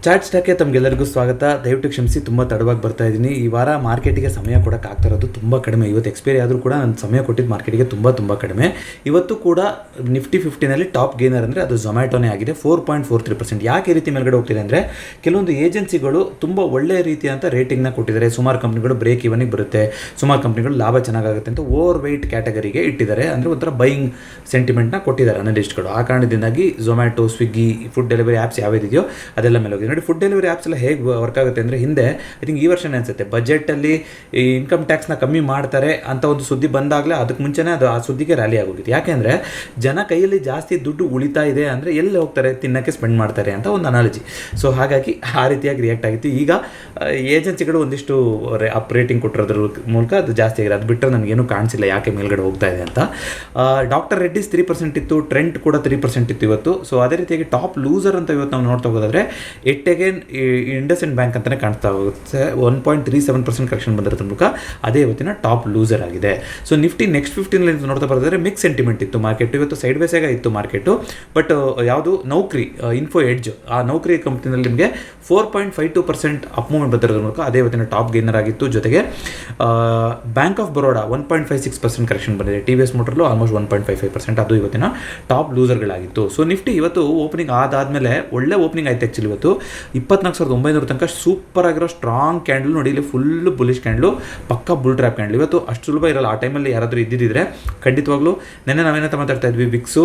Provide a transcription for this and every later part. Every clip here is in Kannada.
ಚಾರ್ಟ್ ಸ್ಟಾಕ್ಗೆ ತಮಗೆಲ್ಲರಿಗೂ ಸ್ವಾಗತ. ದಯವಿಟ್ಟು ಕ್ಷಮಿಸಿ, ತುಂಬ ತಡವಾಗಿ ಬರ್ತಾ ಇದ್ದೀನಿ. ಈ ವಾರ ಮಾರ್ಕೆಟಿಗೆ ಸಮಯ ಕೊಡೋಕೆ ಆಗ್ತಾ ಇರೋದು ತುಂಬ ಕಡಿಮೆ. ಇವತ್ತು ಎಕ್ಸ್ಪೈರಿ ಆದರೂ ಕೂಡ ನಾನು ಸಮಯ ಕೊಟ್ಟಿದ್ದು ಮಾರ್ಕೆಟಿಗೆ ತುಂಬ ಕಡಿಮೆ. ಇವತ್ತು ಕೂಡ ನಿಫ್ಟಿ 50ನಲ್ಲಿ ಟಾಪ್ ಗೇನರ್ ಅಂದರೆ ಅದು ಝೊಮ್ಯಾಟೋನೇ ಆಗಿದೆ, 4.43%. ಯಾಕೆ ಈ ರೀತಿ ಮೇಲ್ಗಡೆ ಹೋಗ್ತಿದೆ ಅಂದರೆ ಕೆಲವೊಂದು ಏಜೆನ್ಸಿಗಳು ತುಂಬ ಒಳ್ಳೆಯ ರೀತಿಯಂಥ ರೇಟಿಂಗ್ನ ಕೊಟ್ಟಿದ್ದಾರೆ. ಸುಮಾರು ಕಂಪ್ನಿಗಳು ಬ್ರೇಕ್ ಇವನಿಗೆ ಬರುತ್ತೆ, ಸುಮಾರು ಕಂಪ್ನಿಗಳು ಲಾಭ ಚೆನ್ನಾಗುತ್ತೆ ಅಂತ ಓವರ್ ವೆಯ್ಟ್ ಕ್ಯಾಟಗರಿಗೆ ಇಟ್ಟಿದ್ದಾರೆ. ಅಂದರೆ ಒಂಥರ ಬೈಯಿಂಗ್ ಸೆಂಟಿಮೆಂಟ್ನ ಕೊಟ್ಟಿದ್ದಾರೆ ಅನಲಿಸ್ಟ್ಗಳು. ಆ ಕಾರಣದಿಂದಾಗಿ Zomato, Swiggy, food delivery apps ಯಾವ್ದಿದೆಯೋ ಅದೆಲ್ಲ ಮೇಲೆ ಹೋಗಿದೆ. ನೋಡಿ, ಫುಡ್ ಡೆಲಿವರಿ ಆ್ಯಪ್ಸ್ ಎಲ್ಲ ಹೇಗೆ ವರ್ಕ್ ಆಗುತ್ತೆ ಅಂದರೆ ಹಿಂದೆ ಐ ಥಿಂಕ್ ಈ ವರ್ಷನೇ ಅನಿಸುತ್ತೆ ಬಜೆಟಲ್ಲಿ ಈ ಇನ್ಕಮ್ ಟ್ಯಾಕ್ಸ್ನ ಕಮ್ಮಿ ಮಾಡ್ತಾರೆ ಅಂತ ಒಂದು ಸುದ್ದಿ ಬಂದಾಗಲೇ ಅದಕ್ಕೆ ಮುಂಚೆನೇ ಅದು ಆ ಸುದ್ದಿಗೆ ರ್ಯಾಲಿ ಆಗೋಗಿತ್ತು. ಯಾಕೆಂದರೆ ಜನ ಕೈಯಲ್ಲಿ ಜಾಸ್ತಿ ದುಡ್ಡು ಉಳಿತಾ ಇದೆ ಅಂದರೆ ಎಲ್ಲಿ ಹೋಗ್ತಾರೆ, ತಿನ್ನೋಕ್ಕೆ ಸ್ಪೆಂಡ್ ಮಾಡ್ತಾರೆ ಅಂತ ಒಂದು ಅನಾಲಜಿ. ಸೊ ಹಾಗಾಗಿ ಆ ರೀತಿಯಾಗಿ ರಿಯಾಕ್ಟ್ ಆಗಿತ್ತು. ಈಗ ಏಜೆನ್ಸಿಗಳು ಒಂದಿಷ್ಟು ಅಪ್ ರೇಟಿಂಗ್ ಕೊಟ್ಟಿರೋದ್ರ ಮೂಲಕ ಅದು ಜಾಸ್ತಿ ಆಗಿದೆ. ಅದು ಬಿಟ್ಟರೆ ನನಗೇನು ಕಾಣಿಸಿಲ್ಲ ಯಾಕೆ ಮೇಲ್ಗಡೆ ಹೋಗ್ತಾ ಇದೆ ಅಂತ. ಡಾಕ್ಟರ್ ರೆಡ್ಡಿಸ್ 3% ಇತ್ತು, ಟ್ರೆಂಟ್ ಕೂಡ 3% ಇತ್ತು ಇವತ್ತು. ಸೊ ಅದೇ ರೀತಿಯಾಗಿ ಟಾಪ್ ಲೂಸರ್ ಅಂತ ಇವತ್ತು ನಾವು ನೋಡ್ತಾ ಹೋಗೋದಾದ್ರೆ ಇಂಡಸ್ಇಂಡ್ ಬ್ಯಾಂಕ್ ಅಂತಲೇ ಕಾಣ್ತಾ ಹೋಗುತ್ತೆ. 1.37% ಕರೆಕ್ಷನ್ ಬಂದಿರೋದ್ರ ಮೂಲಕ ಅದೇ ಇವತ್ತಿನ ಟಾಪ್ ಲೂಸರ್ ಆಗಿದೆ. ಸೊ ನಿಫ್ಟಿ ನೆಕ್ಸ್ಟ್ 15 ನೋಡ್ತಾ ಬರೋದಾದ್ರೆ ಮಿಕ್ಸ್ ಸೆಂಟಿಮೆಂಟ್ ಇತ್ತು ಮಾರ್ಕೆಟ್. ಇವತ್ತು ಸೈಡ್ ವೇಸಾಗ ಇತ್ತು ಮಾರ್ಕೆಟು. ಬಟ್ ಯಾವುದು ನೌಕರಿ ಇನ್ಫೋ ಎಡ್ಜ್, ಆ ನೌಕರಿ ಕಂಪ್ನಿನಲ್ಲಿ ನಿಮಗೆ 4.52% ಅಪ್ ಮೂವ್ಮೆಂಟ್ ಬಂದಿರೋದ್ರ ಮೂಲಕ ಅದೇ ಇವತ್ತಿನ ಟಾಪ್ ಗೇನರ್ ಆಗಿತ್ತು. ಜೊತೆಗೆ ಬ್ಯಾಂಕ್ ಆಫ್ ಬರೋಡಾ 1.56% ಕರೆಕ್ಷನ್ ಬಂದಿದೆ. ಟಿ ವಿ ಎಸ್ ಮೋಟರ್ಲು ಆಲ್ಮೋಸ್ಟ್ 1.55%, ಅದು ಇವತ್ತಿನ ಟಾಪ್ ಲೂಸರ್ಗಳಾಗಿತ್ತು. ಸೊ ನಿಫ್ಟಿ ಇವತ್ತು ಓಪನಿಂಗ್ ಆದಾದಮೇಲೆ ಒಳ್ಳೆ ಓಪನಿಂಗ್ ಆಯ್ತು. ಆ್ಯಕ್ಚುಲಿ ಇವತ್ತು 24,900 ತನಕ ಸೂಪರ್ ಆಗಿರೋ ಸ್ಟ್ರಾಂಗ್ ಕ್ಯಾಂಡಲ್ ನೋಡಿ. ಇಲ್ಲಿ ಫುಲ್ ಬುಲಿಶ್ ಕ್ಯಾಂಡಲು, ಪಕ್ಕ ಬುಲ್ ಟ್ರ್ಯಾಪ್ ಕ್ಯಾಂಡಲ್. ಇವತ್ತು ಅಷ್ಟು ಸುಲಭ ಇರಲ್ಲ. ಆ ಟೈಮಲ್ಲಿ ಯಾರಾದರೂ ಇದ್ದಿದ್ದರೆ ಖಂಡಿತವಾಗ್ಲೂ ನೆನ್ನೆ ನಾವೇನಂತ ಮಾತಾಡ್ತಾ ಇದ್ವಿ, ವಿಕ್ಸು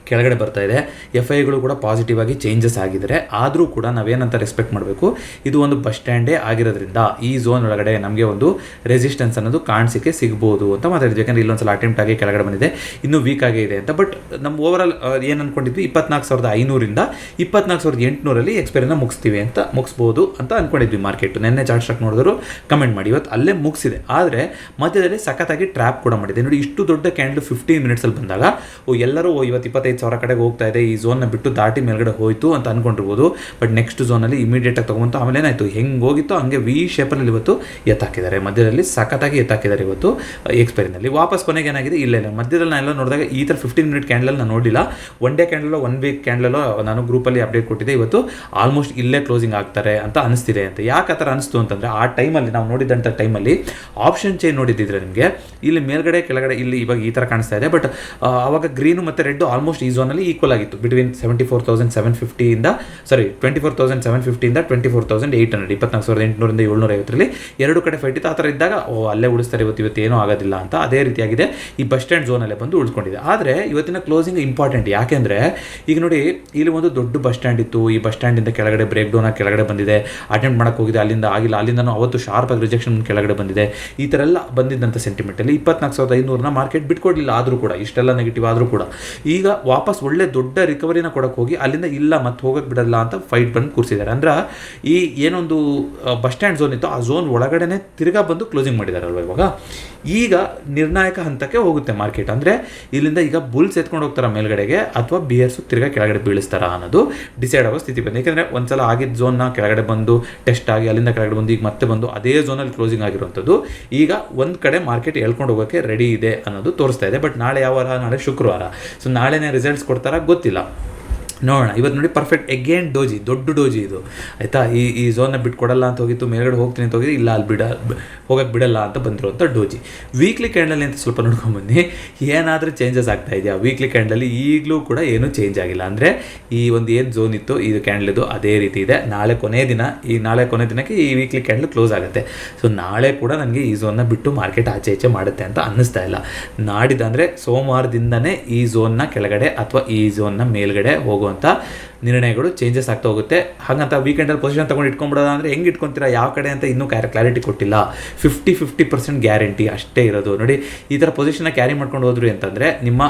ಕೆಳಗಡೆ ಬರ್ತಾ ಇದೆ, ಎಫ್ ಐಗಳು ಕೂಡ ಪಾಸಿಟಿವ್ ಆಗಿ ಚೇಂಜಸ್ ಆಗಿದ್ದಾರೆ. ಆದರೂ ಕೂಡ ನಾವೇನಂತ ರೆಸ್ಪೆಕ್ಟ್ ಮಾಡಬೇಕು, ಇದು ಒಂದು ಬಸ್ ಸ್ಟ್ಯಾಂಡೇ ಆಗಿರೋದ್ರಿಂದ ಈ ಝೋನ್ ಒಳಗಡೆ ನಮಗೆ ಒಂದು ರೆಸಿಸ್ಟೆನ್ಸ್ ಅನ್ನೋದು ಕಾಣಿಸಿಕೆ ಸಿಗ್ಬೋದು ಅಂತ ಮಾತಾಡಿದ್ವಿ. ಯಾಕಂದರೆ ಇಲ್ಲೊಂದ್ಸಲ ಅಟೆಂಪ್ಟ್ ಆಗಿ ಕೆಳಗಡೆ ಬಂದಿದೆ, ಇನ್ನೂ ವೀಕ್ ಆಗೇ ಇದೆ ಅಂತ. ಬಟ್ ನಮ್ಮ ಓವರಾಲ್ ಏನು ಅಂದ್ಕೊಂಡಿದ್ವಿ, 24,500ರಿಂದ 24,800 ಎಕ್ಸ್ಪೈರಿನ ಮುಗಿಸ್ಬೋದು ಅಂತ ಅಂದ್ಕೊಂಡಿದ್ವಿ ಮಾರ್ಕೆಟ್. ನೆನ್ನೆ ಚಾರ್ಟ್ ಸ್ಟಾಕ್ ನೋಡಿದ್ರು ಕಮೆಂಟ್ ಮಾಡಿ. ಇವತ್ತು ಅಲ್ಲೇ ಮುಗಿಸಿದೆ, ಆದರೆ ಮಧ್ಯದಲ್ಲಿ ಸಖತ್ತಾಗಿ ಟ್ರ್ಯಾಪ್ ಕೂಡ ಮಾಡಿದೆ. ನೋಡಿ, ಇಷ್ಟು ದೊಡ್ಡ ಕ್ಯಾಂಡಲ್ 15 ಮಿನಿಟ್ಸಲ್ಲಿ ಬಂದಾಗ ಎಲ್ಲರೂ ಇವತ್ತು 25,000 ಕಡೆಗೆ ಹೋಗ್ತಾ ಇದೆ, ಈ ಝೋನ್ನ ಬಿಟ್ಟು ದಾಟಿ ಮೇಲ್ಗಡೆ ಹೋಯಿತು ಅಂತ ಅಂದ್ಕೊಂಡಿರ್ಬೋದು. ಬಟ್ ನೆಕ್ಸ್ಟ್ ಝೋನಲ್ಲಿ ಇಮಿಡಿಯೇಟಾಗಿ ತೊಗೊಂಡು ಆಮೇಲೆ ಏನಾಯಿತು, ಹೆಂಗೆ ಹೋಗಿತ್ತು ಹಂಗೆ ವಿ ಶೇಪಲ್ಲಿ ಇವತ್ತು ಎತ್ತಾಕಿದ್ದಾರೆ. ಮಧ್ಯದಲ್ಲಿ ಸಖತ್ತಾಗಿ ಎತ್ತಾಕಿದ್ದಾರೆ ಇವತ್ತು ಎಕ್ಸ್ಪೈರಿನಲ್ಲಿ. ವಾಪಸ್ ಕೊನೆಗೆ ಏನಾಗಿದೆ, ಇಲ್ಲ ಮಧ್ಯದಲ್ಲಿ ನಾನೆಲ್ಲ ನೋಡಿದಾಗ ಈ ಥರ 15 ಮಿನಿಟ್ ಕ್ಯಾಂಡಲ್ ನಾನು ನೋಡಿಲ್ಲ. ಒನ್ ಡೇ ಕ್ಯಾಂಡಲೋ 1 ವೀಕ್ ಕ್ಯಾಂಡಲೋ ನಾನು ಗ್ರೂಪಲ್ಲಿ ಅಪ್ಡೇಟ್ ಕೊಟ್ಟಿದ್ದೆ. ಇವತ್ತು ಆಲ್ಮೋಸ್ಟ್ ಇಲ್ಲೇ ಕ್ಲೋಸಿಂಗ್ ಆಗ್ತಾರೆ ಅಂತ ಅನಿಸ್ತಿದೆ ಅಂತ. ಯಾಕೆ ಆ ಥರ ಅನಿಸ್ತು ಅಂತಂದರೆ, ಆ ಟೈಮಲ್ಲಿ ನಾವು ನೋಡಿದಂಥ ಟೈಮಲ್ಲಿ ಆಪ್ಷನ್ ಚೈನ್ ನೋಡಿದ್ದಿದ್ರೆ ನಿಮಗೆ ಇಲ್ಲಿ ಮೇಲ್ಗಡೆ ಕೆಳಗಡೆ ಇಲ್ಲಿ ಇವಾಗ ಈ ಥರ ಕಾಣಿಸ್ತಾ ಇದೆ. ಬಟ್ ಆವಾಗ ಗ್ರೀನು ಮತ್ತು ರೆಡ್ ಆಲ್ಮೋಸ್ಟ್ ಈ ಝೋನಲ್ಲಿ ಈಕ್ವಲ್ ಆಗಿತ್ತು. ಬಿಟ್ವೀನ್ 24,750 ಇಂದ 24,750 24,800, 24,800ರಿಂದ 750 ಎರಡು ಕಡೆ ಫೈಟ್ ಇತ್ತು. ಆ ಥರ ಇದ್ದಾಗ ಅಲ್ಲೇ ಉಳಿಸ್ತಾರೆ, ಇವತ್ತು ಏನೂ ಆಗೋದಿಲ್ಲ ಅಂತ. ಅದೇ ರೀತಿಯಾಗಿದೆ ಈ ಬಸ್ ಸ್ಟ್ಯಾಂಡ್ ಝೋನಲ್ಲೇ ಬಂದು ಉಳಿಸ್ಕೊಂಡಿದೆ. ಆದರೆ ಇವತ್ತಿನ ಕ್ಲೋಸಿಂಗ್ ಇಂಪಾರ್ಟೆಂಟ್. ಯಾಕೆಂದರೆ ಈಗ ನೋಡಿ, ಇಲ್ಲಿ ಒಂದು ದೊಡ್ಡ ಬಸ್ ಸ್ಟ್ಯಾಂಡ್ ಇತ್ತು. ಈ ಬಸ್ ಸ್ಟ್ಯಾಂಡಿಂದ ಕೆಳಗಡೆ ಬ್ರೇಕ್ ಡೌನ್ ಆಗಿ ಕೆಳಗಡೆ ಬಂದಿದೆ, ಅಟೆಂಪ್ಟ್ ಮಾಡೋಕ್ಕೆ ಹೋಗಿದೆ, ಅಲ್ಲಿಂದ ಆಗಿಲ್ಲ, ಅಲ್ಲಿಂದನೂ ಅವತ್ತು ಶಾರ್ಪಾಗಿ ರಿಜೆಕ್ಷನ್ ಕೆಳಗಡೆ ಬಂದಿದೆ. ಈ ಥರ ಎಲ್ಲ ಬಂದಿದ್ದಂಥ ಸೆಂಟಿಮೆಂಟಲ್ಲಿ 24,500ನ ಮಾರ್ಕೆಟ್ ಬಿಟ್ಕೊಡ್ಲಿಲ್ಲ. ಆದರೂ ಕೂಡ ಇಷ್ಟೆಲ್ಲ ನೆಗೆಟಿವ್ ಆದರೂ ಕೂಡ ಈಗ ವಾಪಸ್ ಒಳ್ಳೆ ದೊಡ್ಡ ರಿಕವರಿನ ಕೊಡೋಕೆ ಹೋಗಿ ಅಲ್ಲಿಂದ ಇಲ್ಲ ಮತ್ತೆ ಹೋಗೋಕ್ಕೆ ಬಿಡಲ್ಲ ಅಂತ ಫೈಟ್ ಬಂದು ಕೂರಿಸಿದ್ದಾರೆ. ಅಂದ್ರೆ ಈ ಏನೊಂದು ಬಸ್ ಸ್ಟ್ಯಾಂಡ್ ಝೋನ್ ಇತ್ತು, ಆ ಝೋನ್ ಒಳಗಡೆನೆ ತಿರ್ಗಾ ಬಂದು ಕ್ಲೋಸಿಂಗ್ ಮಾಡಿದಾರಲ್ವ. ಇವಾಗ ಈಗ ನಿರ್ಣಾಯಕ ಹಂತಕ್ಕೆ ಹೋಗುತ್ತೆ ಮಾರ್ಕೆಟ್. ಅಂದರೆ ಇಲ್ಲಿಂದ ಈಗ ಬುಲ್ಸ್ ಎತ್ಕೊಂಡು ಹೋಗ್ತಾರ ಮೇಲ್ಗಡೆಗೆ, ಅಥವಾ ಬಿಯರ್ಸು ತಿರ್ಗಾ ಕೆಳಗಡೆ ಬೀಳಿಸ್ತಾರ ಅನ್ನೋದು ಡಿಸೈಡ್ ಆಗೋ ಸ್ಥಿತಿ ಬಂದಿದೆ. ಯಾಕೆಂದರೆ ಒಂದ್ಸಲ ಆಗಿದ್ದ ಝೋನ್ನ ಕೆಳಗಡೆ ಬಂದು ಟೆಸ್ಟ್ ಆಗಿ ಅಲ್ಲಿಂದ ಕೆಳಗಡೆ ಬಂದು ಈಗ ಮತ್ತೆ ಬಂದು ಅದೇ ಝೋನಲ್ಲಿ ಕ್ಲೋಸಿಂಗ್ ಆಗಿರುವಂಥದ್ದು ಈಗ ಒಂದು ಕಡೆ ಮಾರ್ಕೆಟ್ ಹೇಳ್ಕೊಂಡು ಹೋಗೋಕ್ಕೆ ರೆಡಿ ಇದೆ ಅನ್ನೋದು ತೋರಿಸ್ತಾ ಇದೆ. ಬಟ್ ನಾಳೆ ಯಾವ ವಾರ, ನಾಳೆ ಶುಕ್ರವಾರ. ಸೊ ನಾಳೆನೇ ರಿಸಲ್ಟ್ಸ್ ಕೊಡ್ತಾರ ಗೊತ್ತಿಲ್ಲ, ನೋಡೋಣ. ಇವತ್ತು ನೋಡಿ, ಪರ್ಫೆಕ್ಟ್ ಎಗೇನ್ ಡೋಜಿ, ದೊಡ್ಡ ಡೋಜಿ ಇದು ಆಯಿತಾ. ಈ ಝೋನ್ನ ಬಿಟ್ಟು ಕೊಡಲ್ಲ ಅಂತ ಹೋಗಿತ್ತು, ಮೇಲ್ಗಡೆ ಹೋಗ್ತೀನಿ ಅಂತ ಹೋಗಿದ್ದು, ಇಲ್ಲ ಅಲ್ಲಿ ಹೋಗಕ್ಕೆ ಬಿಡಲ್ಲ ಅಂತ ಬಂದಿರುವಂಥ ಡೋಜಿ. ವೀಕ್ಲಿ ಕ್ಯಾಂಡಲ್ಲಿ ಅಂತ ಸ್ವಲ್ಪ ನೋಡ್ಕೊಂಡ್ಬಂದು ಏನಾದರೂ ಚೇಂಜಸ್ ಆಗ್ತಾ ಇದೆಯಾ? ವೀಕ್ಲಿ ಕ್ಯಾಂಡಲ್ಲಿ ಈಗಲೂ ಕೂಡ ಏನೂ ಚೇಂಜ್ ಆಗಿಲ್ಲ. ಅಂದರೆ ಈ ಒಂದು ಏನು ಝೋನ್ ಇತ್ತು ಇದು ಕ್ಯಾಂಡಲ್ ಅದೇ ರೀತಿ ಇದೆ. ನಾಳೆ ಕೊನೆ ದಿನಕ್ಕೆ ಈ ವೀಕ್ಲಿ ಕ್ಯಾಂಡಲ್ ಕ್ಲೋಸ್ ಆಗುತ್ತೆ. ಸೊ ನಾಳೆ ಕೂಡ ನನಗೆ ಈ ಝೋನ್ನ ಬಿಟ್ಟು ಮಾರ್ಕೆಟ್ ಆಚೆ ಮಾಡುತ್ತೆ ಅಂತ ಅನ್ನಿಸ್ತಾ ಇಲ್ಲ. ನಾಡಿದಂದರೆ ಸೋಮವಾರದಿಂದನೇ ಈ ಝೋನ್ನ ಕೆಳಗಡೆ ಅಥವಾ ಈ ಝೋನ್ನ ಮೇಲ್ಗಡೆ ಹೋಗುವಂಥ ನಿರ್ಣಯಗಳು ಚೇಂಜಸ್ ಆಗ್ತಾ ಹೋಗುತ್ತೆ. ಹಾಗಂತ ವೀಕೆಂಡಲ್ಲಿ ಪೊಸಿಷನ್ ತೊಗೊಂಡು ಇಟ್ಕೊಂಡ್ಬಿಡೋದು ಅಂದರೆ ಹೆಂಗೆ ಇಟ್ಕೊತೀರಾ, ಯಾವ ಕಡೆ ಅಂತ ಇನ್ನೂ ಕ್ಲಾರಿಟಿ ಕೊಟ್ಟಿಲ್ಲ. 50% ಗ್ಯಾರಂಟಿ ಅಷ್ಟೇ ಇರೋದು. ನೋಡಿ, ಈ ಥರ ಪೊಸಿಷನ್ನ ಕ್ಯಾರಿ ಮಾಡ್ಕೊಂಡು ಹೋದ್ರಿ ಅಂತಂದರೆ ನಿಮ್ಮ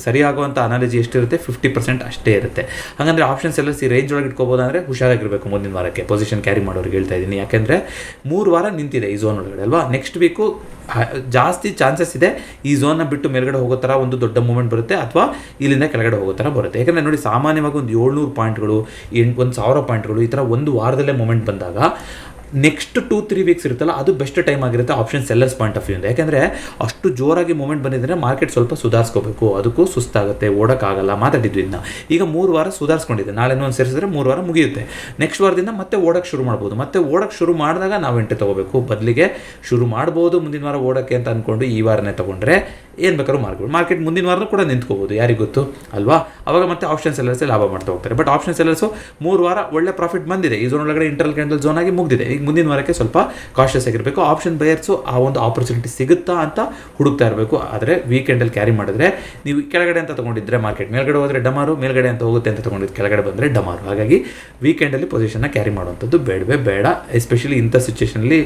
ಸರಿಯಾಗುವಂಥ ಅನಾಲಜಿ ಎಷ್ಟಿರುತ್ತೆ, 50% ಅಷ್ಟೇ ಇರುತ್ತೆ. ಹಾಗಂದರೆ ಆಪ್ಷನ್ಸ್ ಎಲ್ಲ ರೇಂಜ್ ಒಳಗೆ ಇಟ್ಕೋಬೋದು. ಅಂದರೆ ಹುಷಾರಾಗಿರಬೇಕು ಮುಂದಿನ ವಾರಕ್ಕೆ ಪೊಸಿಷನ್ ಕ್ಯಾರಿ ಮಾಡೋರಿಗೆ ಹೇಳ್ತಾ ಇದ್ದೀನಿ. ಯಾಕೆಂದರೆ 3 ವಾರ ನಿಂತಿದೆ ಈ ಝೋನ್ ಒಳಗಡೆ ಅಲ್ವಾ. ನೆಕ್ಸ್ಟ್ ವೀಕು ಜಾಸ್ತಿ ಚಾನ್ಸಸ್ ಇದೆ ಈ ಝೋನ್ನ ಬಿಟ್ಟು ಮೇಲ್ಗಡೆ ಹೋಗೋ ಥರ ಒಂದು ದೊಡ್ಡ ಮೂವ್ಮೆಂಟ್ ಬರುತ್ತೆ, ಅಥವಾ ಇಲ್ಲಿಂದ ಕೆಳಗಡೆ ಹೋಗೋ ಥರ ಬರುತ್ತೆ. ಯಾಕಂದರೆ ನೋಡಿ, ಸಾಮಾನ್ಯವಾಗಿ ಒಂದು 700 ಪಾಯಿಂಟ್ಗಳು 1,000 ಪಾಯಿಂಟ್ಗಳು ಈ ಥರ ಒಂದು ವಾರದಲ್ಲೇ ಮೂಮೆಂಟ್ ಬಂದಾಗ ನೆಕ್ಸ್ಟ್ 2-3 ವೀಕ್ಸ್ ಇರುತ್ತಲ್ಲ ಅದು ಬೆಸ್ಟ್ ಟೈಮ್ ಆಗಿರುತ್ತೆ option sellers point of view ಇಂದ. ಯಾಕೆಂದರೆ ಅಷ್ಟು ಜೋರಾಗಿ ಮೂವ್ಮೆಂಟ್ ಬಂದಿದ್ದರೆ ಮಾರ್ಕೆಟ್ ಸ್ವಲ್ಪ ಸುಧಾರಿಸ್ಕೋಬೇಕು, ಅದಕ್ಕೂ ಸುಸ್ತಾಗುತ್ತೆ, ಓಡೋಕ್ಕಾಗಲ್ಲ, ಮಾತಾಡಿದ್ವಿ ಇದನ್ನ. ಈಗ 3 ವಾರ ಸುಧಾರಿಸ್ಕೊಂಡಿದೆ, ನಾಳೆನೂ ಒಂದು ಸೇರಿಸಿದ್ರೆ 3 ವಾರ ಮುಗಿಯುತ್ತೆ. ನೆಕ್ಸ್ಟ್ ವಾರದಿಂದ ಮತ್ತೆ ಓಡೋಕ್ಕೆ ಶುರು ಮಾಡ್ಬೋದು. ಮತ್ತೆ ಓಡೋಕ್ಕೆ ಶುರು ಮಾಡಿದಾಗ ನಾವು ಎಂಟ್ರಿ ತೊಗೋಬೇಕು. ಬದಲಿಗೆ ಶುರು ಮಾಡ್ಬೋದು ಮುಂದಿನ ವಾರ ಓಡೋಕ್ಕೆ ಅಂತ ಅಂದ್ಕೊಂಡು ಈ ವಾರನೇ ತೊಗೊಂಡ್ರೆ ಏನು ಬೇಕಾದ್ರೂ ಮಾರ್ಕೆಟ್ ಮುಂದಿನ ವಾರ ಕೂಡ ನಿಂತ್ಕೋಬೋದು, ಯಾರಿಗೆ ಗೊತ್ತು ಅಲ್ವಾ. ಅವಾಗ ಮತ್ತೆ ಆಪ್ಷನ್ ಸೆಲ್ಲರ್ಸೇ ಲಾಭ ಮಾಡ್ತಾ ಹೋಗ್ತಾರೆ. ಬಟ್ ಆಪ್ಷನ್ ಸೆಲ್ಲರ್ಸು 3 ವಾರ ಒಳ್ಳೆ ಪ್ರಾಫಿಟ್ ಬಂದಿದೆ, ಈ ಝೋನ್ ಒಳಗಡೆ ಇಂಟರ್ನಲ್ ಕ್ಯಾಂಡಲ್ ಝೋನ್ ಆಗಿ ಮುಗಿದಿದೆ. ಈಗ ಮುಂದಿನ ವಾರಕ್ಕೆ ಸ್ವಲ್ಪ ಕಾಶಿಯಸ್ ಆಗಿರಬೇಕು. ಆಪ್ಷನ್ ಬಯರ್ಸು ಆ ಒಂದು ಆಪರ್ಚುನಿಟಿ ಸಿಗುತ್ತಾ ಅಂತ ಹುಡುಕ್ತಾ ಇರಬೇಕು. ಆದರೆ ವೀಕೆಂಡಲ್ಲಿ ಕ್ಯಾರಿ ಮಾಡಿದ್ರೆ ನೀವು ಕೆಳಗಡೆ ಅಂತ ತೊಗೊಂಡಿದ್ರೆ ಮಾರ್ಕೆಟ್ ಮೇಲ್ಗಡೆ ಹೋದರೆ ಡಮಾರು, ಮೇಲ್ಗಡೆ ಅಂತ ಹೋಗುತ್ತೆ ಅಂತ ತೊಗೊಂಡಿದ್ದು ಕೆಳಗಡೆ ಬಂದರೆ ಡಮಾರು. ಹಾಗಾಗಿ ವೀಕೆಂಡಲ್ಲಿ ಪೊಸಿಷನ್ನ ಕ್ಯಾರಿ ಮಾಡುವಂಥದ್ದು ಬೇಡ. ಎಸ್ಪೆಷಲಿ ಇಂಥ ಸಿಚುವೇಷನಲ್ಲಿ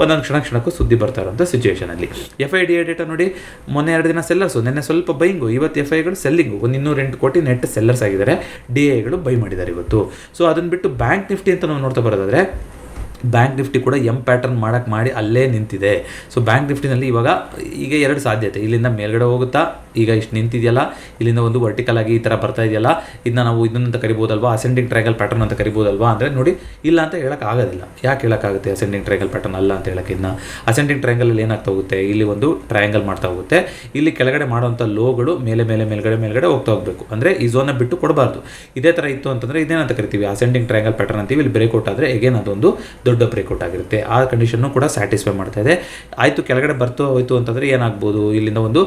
ಒಂದೊಂದು ಕ್ಷಣಕ್ಕೂ ಸುದ್ದಿ ಬರ್ತಾ ಇರೋಂಥ ಸಿಚುವೇಷನಲ್ಲಿ. FIDA ಡೇಟಾ ನೋಡಿ, ಮೊನ್ನೆ 2 ದಿನ ಸೆಲ್ಲರ್ಸು, ನಿನ್ನೆ ಸ್ವಲ್ಪ ಬೈಂಗು, ಇವತ್ತು FIಗಳು ಸೆಲ್ಲಿಂಗು. 208 ಕೋಟಿ ನೆಟ್ ಸೆಲ್ಲರ್ಸ್ ಆಗಿದ್ದಾರೆ, DIಗಳು ಬೈ ಮಾಡಿದ್ದಾರೆ ಇವತ್ತು. ಸೊ ಅದನ್ನು ಬಿಟ್ಟು ಬ್ಯಾಂಕ್ ನಿಫ್ಟಿ ಅಂತ ನಾವು ನೋಡ್ತಾ ಬರೋದಾದರೆ ಬ್ಯಾಂಕ್ ನಿಫ್ಟಿ ಕೂಡ ಪ್ಯಾಟರ್ನ್ ಮಾಡಿ ಅಲ್ಲೇ ನಿಂತಿದೆ. ಸೊ ಬ್ಯಾಂಕ್ ನಿಫ್ಟಿನಲ್ಲಿ ಈಗ 2 ಸಾಧ್ಯತೆ, ಇಲ್ಲಿಂದ ಮೇಲ್ಗಡೆ ಹೋಗುತ್ತಾ, ಈಗ ಇಷ್ಟು ನಿಂತಿದೆಯಲ್ಲ, ಇಲ್ಲಿಂದ ಒಂದು ವರ್ಟಿಕಲ್ ಆಗಿ ಈ ಥರ ಬರ್ತಾ ಇದೆಯಲ್ಲ, ಇದನ್ನ ನಾವು ಇದನ್ನಂತ ಕರಿಬೋದಲ್ವಾ, ಅಸೆಂಡಿಂಗ್ ಟ್ರಯಾಂಗಲ್ ಪ್ಯಾಟರ್ನ್ ಅಂತ ಕರಿಬೋದಲ್ವಾ. ಅಂದರೆ ನೋಡಿ, ಇಲ್ಲ ಅಂತ ಹೇಳೋಕ್ಕಾಗೋದಿಲ್ಲ. ಯಾಕೆ ಹೇಳೋಕ್ಕಾಗುತ್ತೆ ಅಸೆಂಡಿಂಗ್ ಟ್ರಯಾಂಗಲ್ ಪ್ಯಾಟರ್ನ್ ಅಲ್ಲ ಅಂತ ಹೇಳೋಕ್ಕೆ? ಇದನ್ನ ಅಸೆಂಡಿಂಗ್ ಟ್ರಯಾಂಗಲಲ್ಲಿ ಏನಾಗ್ತಾ ಹೋಗುತ್ತೆ, ಇಲ್ಲಿ ಒಂದು ಟ್ರಯಾಂಗಲ್ ಮಾಡ್ತಾ ಹೋಗುತ್ತೆ, ಇಲ್ಲಿ ಕೆಳಗಡೆ ಮಾಡುವಂಥ ಲೋಗಳು ಮೇಲ್ಗಡೆ ಹೋಗ್ತಾ ಹೋಗಬೇಕು. ಅಂದರೆ ಈ ಝೋನ್ನ ಬಿಟ್ಟು ಕೊಡಬಾರ್ದು. ಇದೇ ಥರ ಇತ್ತು ಅಂತಂದರೆ ಇದೇನಂತ ಕರಿತೀವಿ, ಅಸೆಂಡಿಂಗ್ ಟ್ರಯಾಂಗಲ್ ಪ್ಯಾಟರ್ನ್ ಅಂತೀವಿ. ಇಲ್ಲಿ ಬ್ರೇಕ್ಔಟ್ ಆದರೆ ಎಗೇನ್ ಅದೊಂದು ದೊಡ್ಡ ಬ್ರೇಕ್ಔಟ್ ಆಗಿರುತ್ತೆ. ಆ ಕಂಡೀಷನ್ನು ಕೂಡ ಸ್ಯಾಟಿಸ್ಫೈ ಮಾಡ್ತಾ ಇದೆ. ಆಯಿತು, ಕೆಳಗಡೆ ಹೋಯ್ತು ಅಂತಂದರೆ ಏನಾಗ್ಬೋದು, ಇಲ್ಲಿಂದ ಒಂದು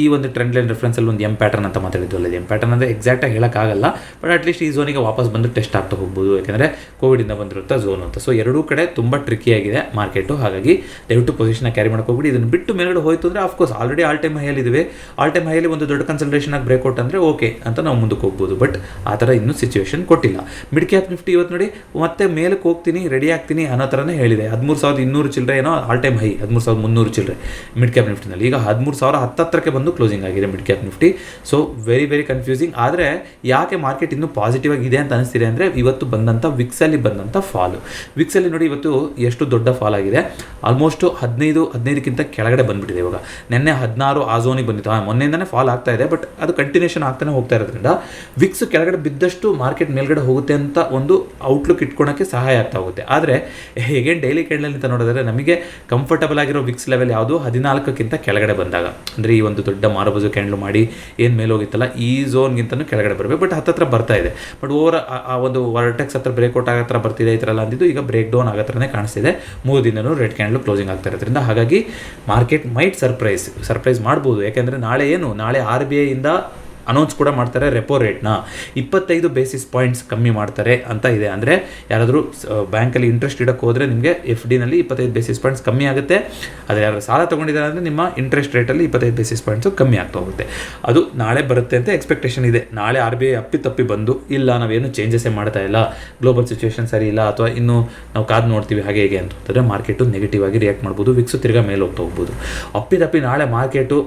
ಈ ಒಂದು ಟ್ರೆಂಡ್ ಲೈನ್ ರೆಫರೆನ್ಸಲ್ಲಿ ಒಂದು ಪ್ಯಾಟರ್ನ್ ಅಂತ ಮಾತಾಡಿದ್ವಲ್ಲ, ಪ್ಯಾಟರ್ನ್ ಅಂದರೆ ಎಕ್ಸಾಕ್ಟಾಗಿ ಹೇಳೋಕ್ಕಾಗಲ್ಲ, ಬಟ್ ಅಟ್ಲೀಸ್ಟ್ ಈ ಝೋನಿಗೆ ವಾಪಸ್ ಬಂದು ಟೆಸ್ಟ್ ಆಗ್ತಾ ಹೋಗ್ಬೋದು, ಯಾಕೆಂದರೆ ಕೋವಿಡಿಂದ ಬಂದಿರುತ್ತಾ ಝೋನ್ ಅಂತ. ಸೊ ಎರಡೂ ಕಡೆ ತುಂಬ ಟ್ರಿಕಿಯಾಗಿದೆ ಮಾರ್ಕೆಟು. ಹಾಗಾಗಿ ದಯವಿಟ್ಟು ಪೊಸಿಷನ್ನ ಕ್ಯಾರಿ ಮಾಡ್ಕೋಬಿಡಿ. ಇದನ್ನು ಬಿಟ್ಟು ಮೇಲ್ಗಡೆ ಹೋಯ್ತು ಅಂದರೆ ಆಫ್ಕೋರ್ಸ್ ಆಲ್ರೆಡಿ ಆಲ್ ಟೈಮ್ ಹೈಯಲ್ಲಿದೆ. ಆಲ್ ಟೈಮ್ ಹೈಯಲ್ಲಿ ಒಂದು ದೊಡ್ಡ ಕನ್ಸಲ್ಟೇಷನ್ ಆಗಿ ಬ್ರೇಕ್ಔಟ್ ಅಂದರೆ ಓಕೆ ಅಂತ ನಾವು ಮುಂದಕ್ಕೆ ಹೋಗ್ಬೋದು. ಬಟ್ ಆ ಥರ ಇನ್ನೂ ಸಿಚುವೇಶನ್ ಕೊಟ್ಟಿಲ್ಲ. ಮಿಡ್ ಕ್ಯಾಪ್ ನಿಫ್ಟಿ ಇವತ್ತು ನೋಡಿ ಮತ್ತೆ ಮೇಲಕ್ಕೆ ಹೋಗ್ತೀನಿ, ರೆಡಿ ಆಗ್ತೀನಿ ಅನ್ನೋ ಥರನೇ ಹೇಳಿದೆ. 13,200 ಚಿಲ್ಲರೆ ಏನೋ ಆಲ್ ಟೈಮ್ ಹೈ, 13,300 ಚಿಲ್ಲರೆ ಮಿಡ್ ಕ್ಯಾಪ್ ನಿಫ್ಟಿನಲ್ಲಿ. ಈಗ 13,010 ಬಂದು ಕ್ಲೋಸಿಂಗ್ ಆಗಿದೆ mid cap Nifty. So very confusing. ಆದರೆ ಯಾಕೆ ಮಾರ್ಕೆಟ್ ಇನ್ನೂ ಪಾಸಿಟಿವ್ ಆಗಿದೆ ಅಂತ ಅನಿಸ್ತಿದೆ ಅಂದರೆ ಇವತ್ತು ಬಂದಂಥ ವಿಕ್ಸಲ್ಲಿ ಬಂದಂಥ ಫಾಲು. ವಿಕ್ಸಲ್ಲಿ ನೋಡಿ ಇವತ್ತು ಎಷ್ಟು ದೊಡ್ಡ ಫಾಲ್ ಆಗಿದೆ, ಆಲ್ಮೋಸ್ಟ್ 15ಕ್ಕಿಂತ ಕೆಳಗಡೆ ಬಂದುಬಿಟ್ಟಿದೆ. ಇವಾಗ ನಿನ್ನೆ 16 ಆ ಝೋನಿಗೆ ಬಂದಿತ್ತು. ಮೊನ್ನೆಯಿಂದನೇ ಫಾಲ್ ಆಗ್ತಾ ಇದೆ, ಬಟ್ ಅದು ಕಂಟಿನ್ಯೂಷನ್ ಆಗ್ತಾನೆ ಹೋಗ್ತಾ ಇರೋದ್ರಿಂದ ವಿಕ್ಸ್ ಕೆಳಗಡೆ ಬಿದ್ದಷ್ಟು ಮಾರ್ಕೆಟ್ ಮೇಲ್ಗಡೆ ಹೋಗುತ್ತೆ ಅಂತ ಒಂದು ಔಟ್ಲುಕ್ ಇಟ್ಕೊಳಕ್ಕೆ ಸಹಾಯ ಆಗ್ತಾ ಹೋಗುತ್ತೆ. ಆದರೆ ಹೇಗೆ ಡೈಲಿ ಕ್ಯಾಂಡಲ್ ಅಂತ ನೋಡಿದ್ರೆ ನಮಗೆ ಕಂಫರ್ಟಬಲ್ ಆಗಿರೋ ವಿಕ್ಸ್ ಲೆವೆಲ್ ಯಾವುದು 14ಕ್ಕಿಂತ ಕೆಳಗಡೆ ಬಂದಾಗ, ಅಂದರೆ ಈ ಒಂದು ದೊಡ್ಡ ಮಾರಬಜು ಕ್ಯಾಂಡಲ್ ಮಾಡಿ ಏನು ಮೇಲೆ ಹೋಗಿತ್ತಲ್ಲ ಈ ಝೋನ್ಗಿಂತನೂ ಕೆಳಗಡೆ ಬರಬೇಕು. ಬಟ್ ಹತ್ತತ್ರ ಬರ್ತಾ ಇದೆ. ಬಟ್ ಓವರ್ ಆ ಒಂದು ವರ್ಟೆಕ್ಸ್ ಹತ್ರ ಬ್ರೇಕ್ಔಟ್ ಆಗೋ ಥರ ಬರ್ತಿದೆ, ಈ ಥರ ಎಲ್ಲ ಅಂದಿದ್ದು ಈಗ ಬ್ರೇಕ್ ಡೌನ್ ಆಗೋ ಥರನೇ ಕಾಣಿಸ್ತಿದೆ. 3 ದಿನವೂ ರೆಡ್ ಕ್ಯಾಂಡಲ್ ಕ್ಲೋಸಿಂಗ್ ಆಗ್ತಾ ಇರೋದ್ರಿಂದ ಹಾಗಾಗಿ ಮಾರ್ಕೆಟ್ ಮೈಟ್ ಸರ್ಪ್ರೈಸ್ ಮಾಡ್ಬೋದು. ಯಾಕೆಂದರೆ ನಾಳೆ RBI ಇಂದ ಅನೌನ್ಸ್ ಕೂಡ ಮಾಡ್ತಾರೆ ರೆಪೋ ರೇಟ್ನ 25 ಬೇಸಿಸ್ ಪಾಯಿಂಟ್ಸ್ ಕಮ್ಮಿ ಮಾಡ್ತಾರೆ ಅಂತ ಇದೆ. ಅಂದರೆ ಯಾರಾದರೂ ಬ್ಯಾಂಕಲ್ಲಿ ಇಂಟ್ರೆಸ್ಟ್ ಇಡೋಕ್ಕೆ ಹೋದರೆ ನಿಮಗೆ FDನಲ್ಲಿ 25 ಬೇಸಿಸ್ ಪಾಯಿಂಟ್ಸ್ ಕಮ್ಮಿ ಆಗುತ್ತೆ. ಆದರೆ ಯಾರು ಸಾಲ ತೊಗೊಂಡಿದ್ದಾರೆ ಅಂದರೆ ನಿಮ್ಮ ಇಂಟ್ರೆಸ್ಟ್ ರೇಟಲ್ಲಿ 25 ಬೇಸಿಸ್ ಪಾಯಿಂಟ್ಸು ಕಮ್ಮಿ ಆಗ್ತಾ ಹೋಗುತ್ತೆ. ಅದು ನಾಳೆ ಬರುತ್ತೆ ಅಂತ ಎಕ್ಸ್ಪೆಕ್ಟೇಷನ್ ಇದೆ. ನಾಳೆ RBI ಅಪ್ಪಿ ಬಂದು ಇಲ್ಲ ನಾವೇನು ಚೇಂಜಸ್ಸೇ ಮಾಡ್ತಾ ಇಲ್ಲ, ಗ್ಲೋಬಲ್ ಸಿಚುವೇಶನ್ ಸರಿ ಇಲ್ಲ, ಅಥವಾ ಇನ್ನೂ ನಾವು ಕಾದು ನೋಡ್ತೀವಿ ಹಾಗೆ ಹೇಗೆ ಅಂತಂದರೆ ಮಾರ್ಕೆಟು ನೆಗೆಟಿವ್ ಆಗಿ ರಿಯಾಕ್ಟ್ ಮಾಡ್ಬೋದು. ವಿಕ್ಸು ತಿರ್ಗಾ ಮೇಲೆ ಹೋಗ್ತಾ ಹೋಗ್ಬೋದು. ಅಪ್ಪಿ ನಾಳೆ ಮಾರ್ಕೆಟು